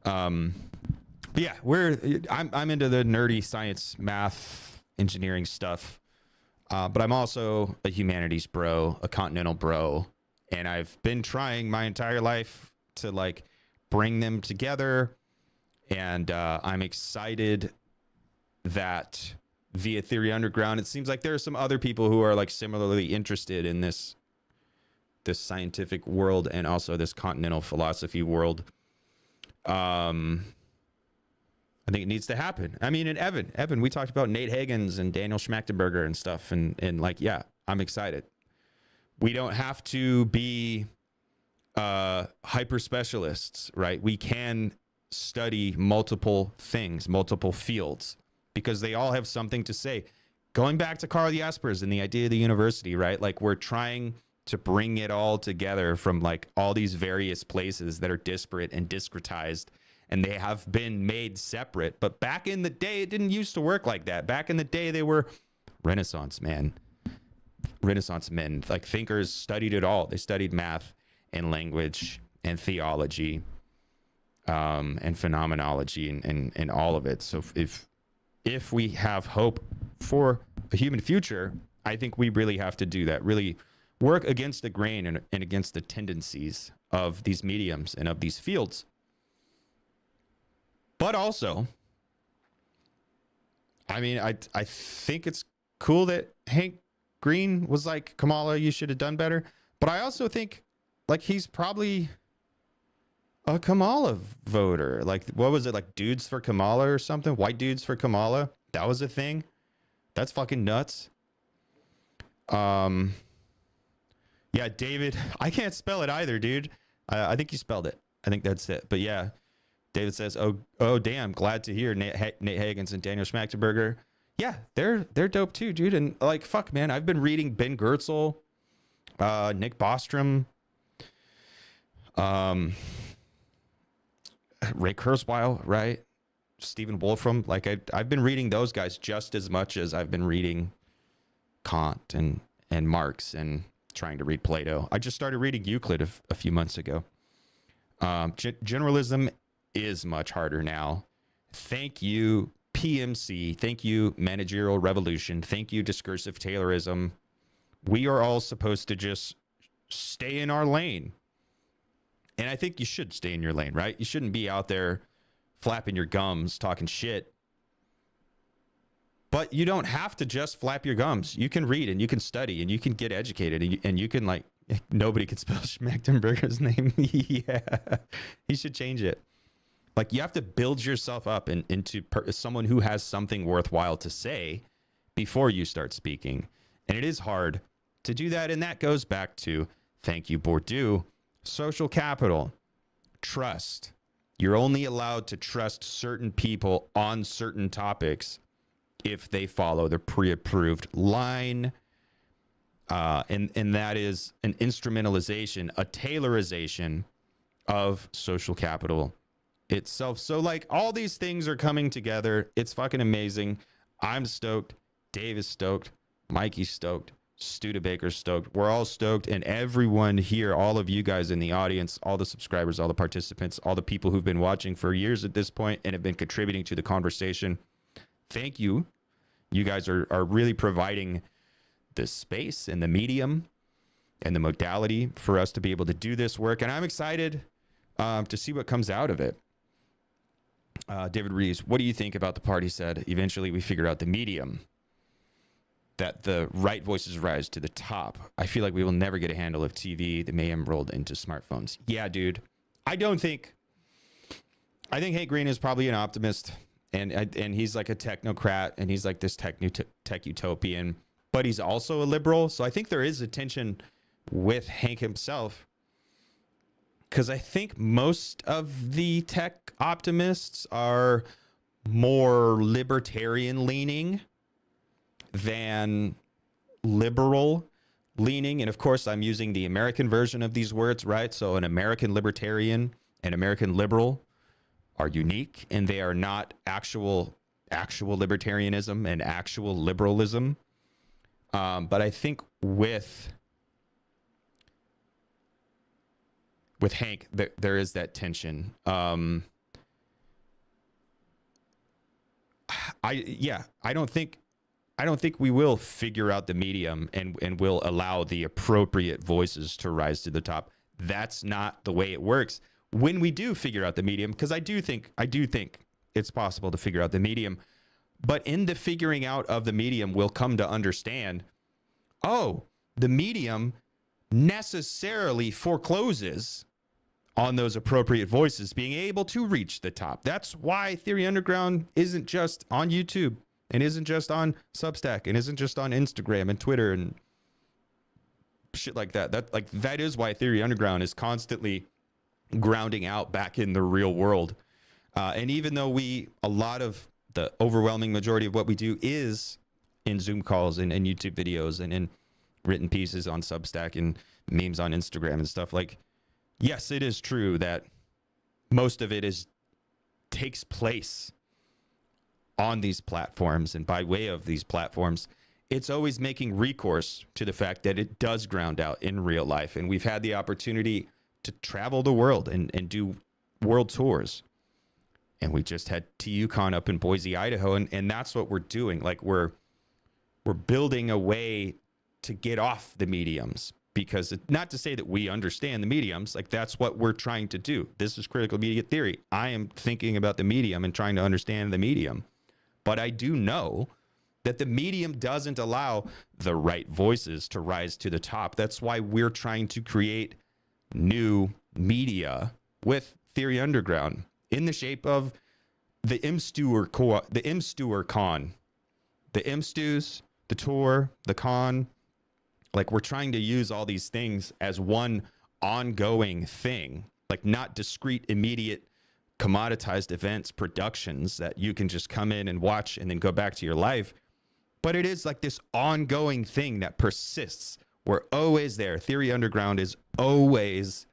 C: But yeah, I'm into the nerdy science, math, engineering stuff. But I'm also a humanities bro, a continental bro, and I've been trying my entire life to like bring them together. And I'm excited that via Theory Underground, it seems like there are some other people who are like similarly interested in this scientific world and also this continental philosophy world. I think it needs to happen. I mean, and Evan, we talked about Nate Hagens and Daniel Schmachtenberger and stuff. And like, yeah, I'm excited. We don't have to be hyper specialists, right? We can study multiple things, multiple fields, because they all have something to say. Going back to Carl Jaspers and the idea of the university, right? Like, we're trying to bring it all together from like all these various places that are disparate and discretized, and they have been made separate. But back in the day, it didn't used to work like that. Back in the day, they were Renaissance men, like thinkers, studied it all. They studied math and language and theology, and phenomenology and all of it. So if we have hope for a human future, I think we really have to do that. Really work against the grain and against the tendencies of these mediums and of these fields. But also, I mean, I think it's cool that Hank Green was like, Kamala, you should have done better. But I also think like he's probably a Kamala voter. Like, what was it? Like dudes for Kamala or something? White dudes for Kamala? That was a thing? That's fucking nuts. Yeah, David, I can't spell it either, dude. I think you spelled it. I think that's it. But yeah, David says, oh, damn, glad to hear Nate Hagens and Daniel Schmachtenberger. Yeah, they're dope too, dude. And like, fuck, man, I've been reading Ben Goertzel, Nick Bostrom, Ray Kurzweil, right? Stephen Wolfram. Like, I've been reading those guys just as much as I've been reading Kant and Marx and trying to read Plato. I just started reading Euclid a few months ago. Generalism is much harder now. Thank you, PMC. Thank you, Managerial Revolution. Thank you, Discursive Taylorism. We are all supposed to just stay in our lane. And I think you should stay in your lane, right? You shouldn't be out there flapping your gums, talking shit. But you don't have to just flap your gums. You can read and you can study and you can get educated and you can, like, nobody can spell Schmachtenberger's name. Yeah, he should change it. Like, you have to build yourself up into someone who has something worthwhile to say before you start speaking. And it is hard to do that. And that goes back to, thank you, Bourdieu, social capital, trust. You're only allowed to trust certain people on certain topics if they follow the pre-approved line. And that is an instrumentalization, a taylorization of social capital itself. So, like, all these things are coming together. It's fucking amazing. I'm stoked. Dave is stoked. Mikey's stoked. Studebaker's stoked. We're all stoked. And everyone here, all of you guys in the audience, all the subscribers, all the participants, all the people who've been watching for years at this point and have been contributing to the conversation, thank you. You guys are really providing the space and the medium and the modality for us to be able to do this work. And I'm excited to see what comes out of it. David Reeves, what do you think about the part he said? Eventually we figure out the medium, that the right voices rise to the top. I feel like we will never get a handle of TV, the mayhem rolled into smartphones. Yeah, dude. I think Hank Green is probably an optimist. and he's like a technocrat, and he's like this tech utopian, but he's also a liberal. So I think there is a tension with Hank himself, because I think most of the tech optimists are more libertarian leaning than liberal leaning. And of course, I'm using the American version of these words, right? So an American libertarian and American liberal are unique, and they are not actual libertarianism and actual liberalism. But I think with Hank, there is that tension. I don't think we will figure out the medium and will allow the appropriate voices to rise to the top. That's not the way it works. When we do figure out the medium, because I do think it's possible to figure out the medium, but in the figuring out of the medium, we'll come to understand, oh, the medium necessarily forecloses on those appropriate voices being able to reach the top. That's why Theory Underground isn't just on YouTube and isn't just on Substack and isn't just on Instagram and Twitter and shit like that. That is why Theory Underground is constantly grounding out back in the real world. And even though a lot of the overwhelming majority of what we do is in Zoom calls and YouTube videos and in written pieces on Substack and memes on Instagram and stuff, like, yes, it is true that most of it takes place on these platforms, and by way of these platforms, it's always making recourse to the fact that it does ground out in real life. And we've had the opportunity to travel the world and do world tours. And we just had TUCon up in Boise, Idaho, and that's what we're doing. Like, we're building a way to get off the mediums, because not to say that we understand the mediums, like, that's what we're trying to do. This is critical media theory. I am thinking about the medium and trying to understand the medium. But I do know that the medium doesn't allow the right voices to rise to the top. That's why we're trying to create new media with Theory Underground in the shape of the MStewer Con, the MStews, the tour, the con. Like, we're trying to use all these things as one ongoing thing, like not discrete, immediate, commoditized events, productions that you can just come in and watch and then go back to your life. But it is like this ongoing thing that persists. We're always there. Theory Underground is always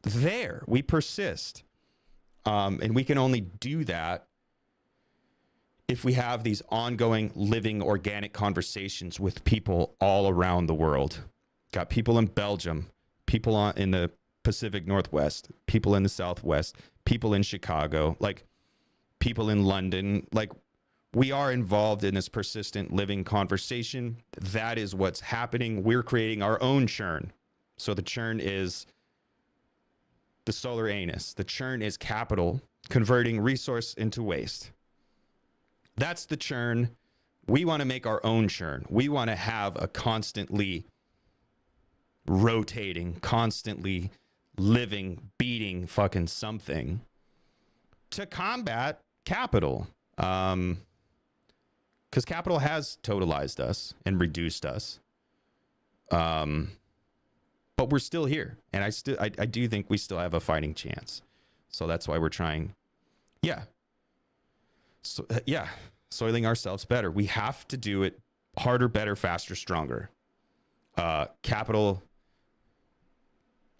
C: there. We persist. And we can only do that if we have these ongoing, living, organic conversations with people all around the world. Got people in Belgium, people in the Pacific Northwest, people in the Southwest, people in Chicago, like people in London. Like, we are involved in this persistent living conversation. That is what's happening. We're creating our own churn. So the churn is the solar anus. The churn is capital converting resource into waste. That's the churn. We want to make our own churn. We want to have a constantly rotating, constantly living, beating fucking something to combat capital. Because capital has totalized us and reduced us. But we're still here. And I do think we still have a fighting chance. So that's why we're trying. Yeah. So, soiling ourselves better. We have to do it harder, better, faster, stronger. Capital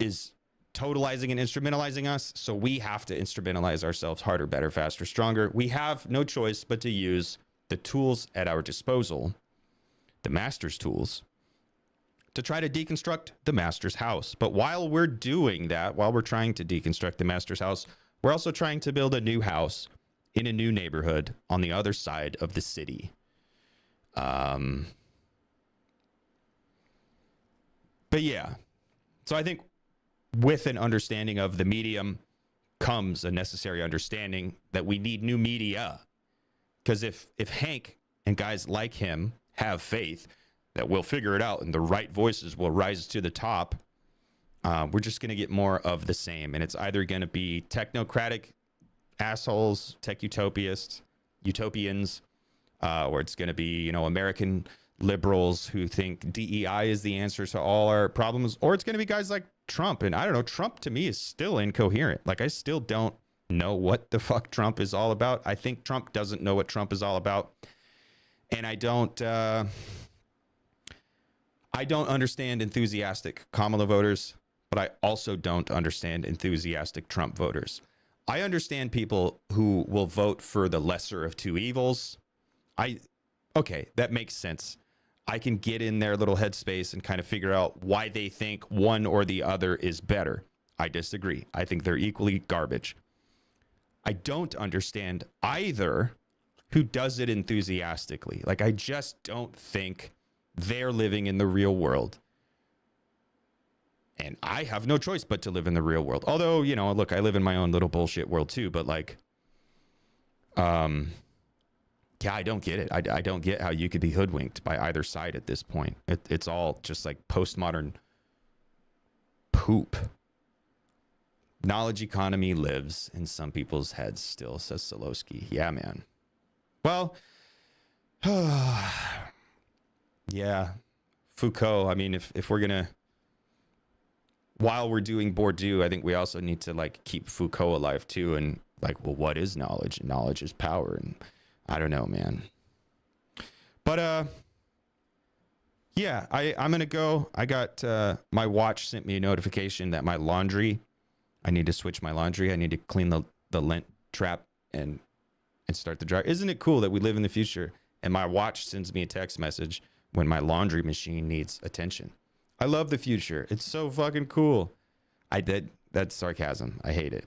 C: is totalizing and instrumentalizing us, so we have to instrumentalize ourselves harder, better, faster, stronger. We have no choice but to use the tools at our disposal, the master's tools, to try to deconstruct the master's house. But while we're doing that, while we're trying to deconstruct the master's house, we're also trying to build a new house in a new neighborhood on the other side of the city. But yeah, so I think with an understanding of the medium comes a necessary understanding that we need new media. Because if Hank and guys like him have faith that we'll figure it out and the right voices will rise to the top, we're just going to get more of the same. And it's either going to be technocratic assholes, tech utopians, or it's going to be, you know, American liberals who think DEI is the answer to all our problems, or it's going to be guys like Trump. And I don't know, Trump to me is still incoherent. Like, I still don't know what the fuck Trump is all about. I think Trump doesn't know what Trump is all about. And I don't understand enthusiastic Kamala voters, but I also don't understand enthusiastic Trump voters. I understand people who will vote for the lesser of two evils. Okay, that makes sense. I can get in their little headspace and kind of figure out why they think one or the other is better. I disagree. I think they're equally garbage. I don't understand either who does it enthusiastically. Like, I just don't think they're living in the real world. And I have no choice but to live in the real world. Although, you know, look, I live in my own little bullshit world too, but like, yeah, I don't get it. I don't get how you could be hoodwinked by either side at this point. It's all just like postmodern poop. Knowledge economy lives in some people's heads still, says Solowski. Yeah, man. Well, yeah, Foucault. I mean, if we're gonna, while we're doing Bourdieu, I think we also need to like keep Foucault alive too. And like, well, what is knowledge? And knowledge is power. And I don't know, man. But yeah, I'm gonna go. I got my watch sent me a notification that my laundry. I need to switch my laundry. I need to clean the lint trap and start the dryer. Isn't it cool that we live in the future and my watch sends me a text message when my laundry machine needs attention? I love the future. It's so fucking cool. That's sarcasm. I hate it.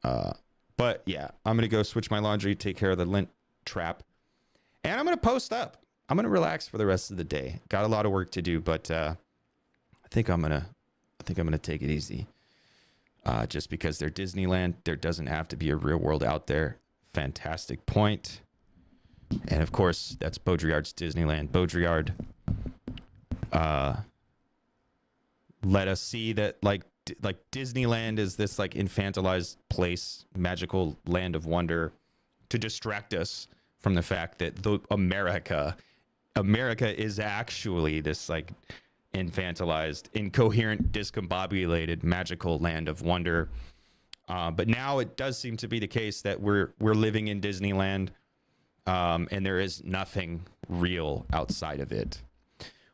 C: But yeah, I'm going to go switch my laundry, take care of the lint trap, and I'm going to post up. I'm going to relax for the rest of the day. Got a lot of work to do, but I think I'm going to take it easy. Just because they're Disneyland, there doesn't have to be a real world out there. Fantastic point. And of course, that's Baudrillard's Disneyland. Baudrillard let us see that like Disneyland is this like infantilized place, magical land of wonder, to distract us from the fact that America is actually this like infantilized, incoherent, discombobulated, magical land of wonder. But now it does seem to be the case that we're living in Disneyland, and there is nothing real outside of it.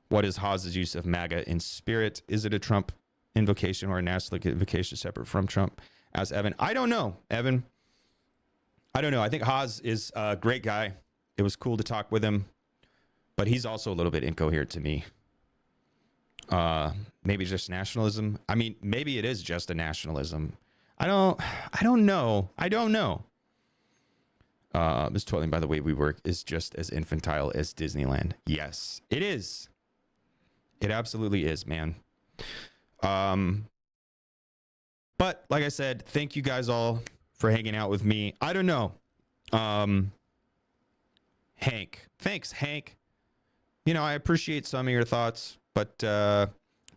C: What is Hawes's use of MAGA in spirit? Is it a Trump invocation or a nationalist invocation separate from Trump? As Evan, I don't know, Evan. I don't know. I think Hawes is a great guy. It was cool to talk with him, but he's also a little bit incoherent to me. Maybe just nationalism. I mean, maybe it is just a nationalism. I don't know. This toiling by the way we work is just as infantile as Disneyland. Yes, it is. It absolutely is, man. But like I said, thank you guys all for hanging out with me. I don't know. Hank. Thanks, Hank. You know, I appreciate some of your thoughts, but there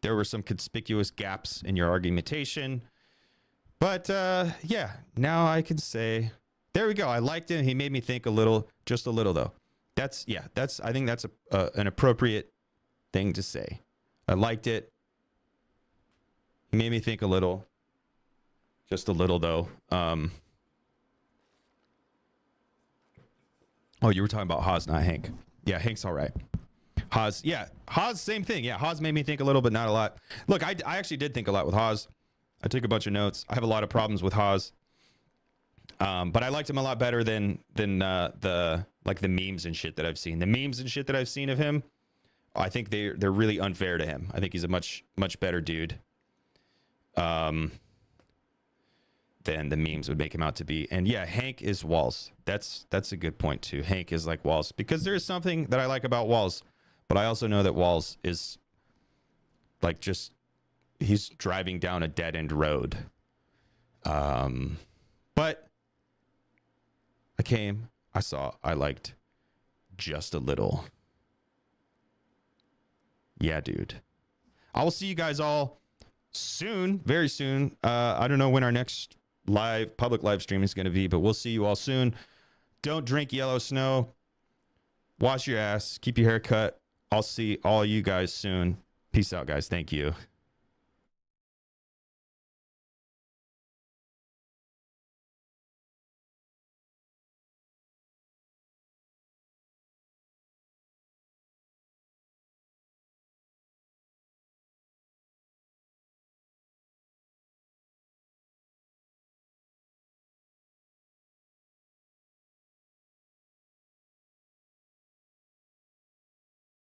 C: were some conspicuous gaps in your argumentation. But yeah, now I can say, there we go. I liked him. He made me think a little, just a little though. I think that's an appropriate thing to say. I liked it. He made me think a little, just a little though. Oh, you were talking about Hawes, not Hank. Yeah, Hank's all right. Hawes, yeah. Hawes, same thing. Yeah, Hawes made me think a little, but not a lot. Look, I actually did think a lot with Hawes. I took a bunch of notes. I have a lot of problems with Hawes. But I liked him a lot better than the memes and shit that I've seen. The memes and shit that I've seen of him, I think they're really unfair to him. I think he's a much better dude than the memes would make him out to be. And yeah, Hank is Walls. That's a good point too. Hank is like Walls, because there is something that I like about Walls, but I also know that Walls is like just, he's driving down a dead end road. But I saw, I liked just a little. Yeah, dude. I will see you guys all soon, very soon. I don't know when our next public live stream is going to be, but we'll see you all soon. Don't drink yellow snow. Wash your ass. Keep your hair cut. I'll see all you guys soon. Peace out, guys. Thank you.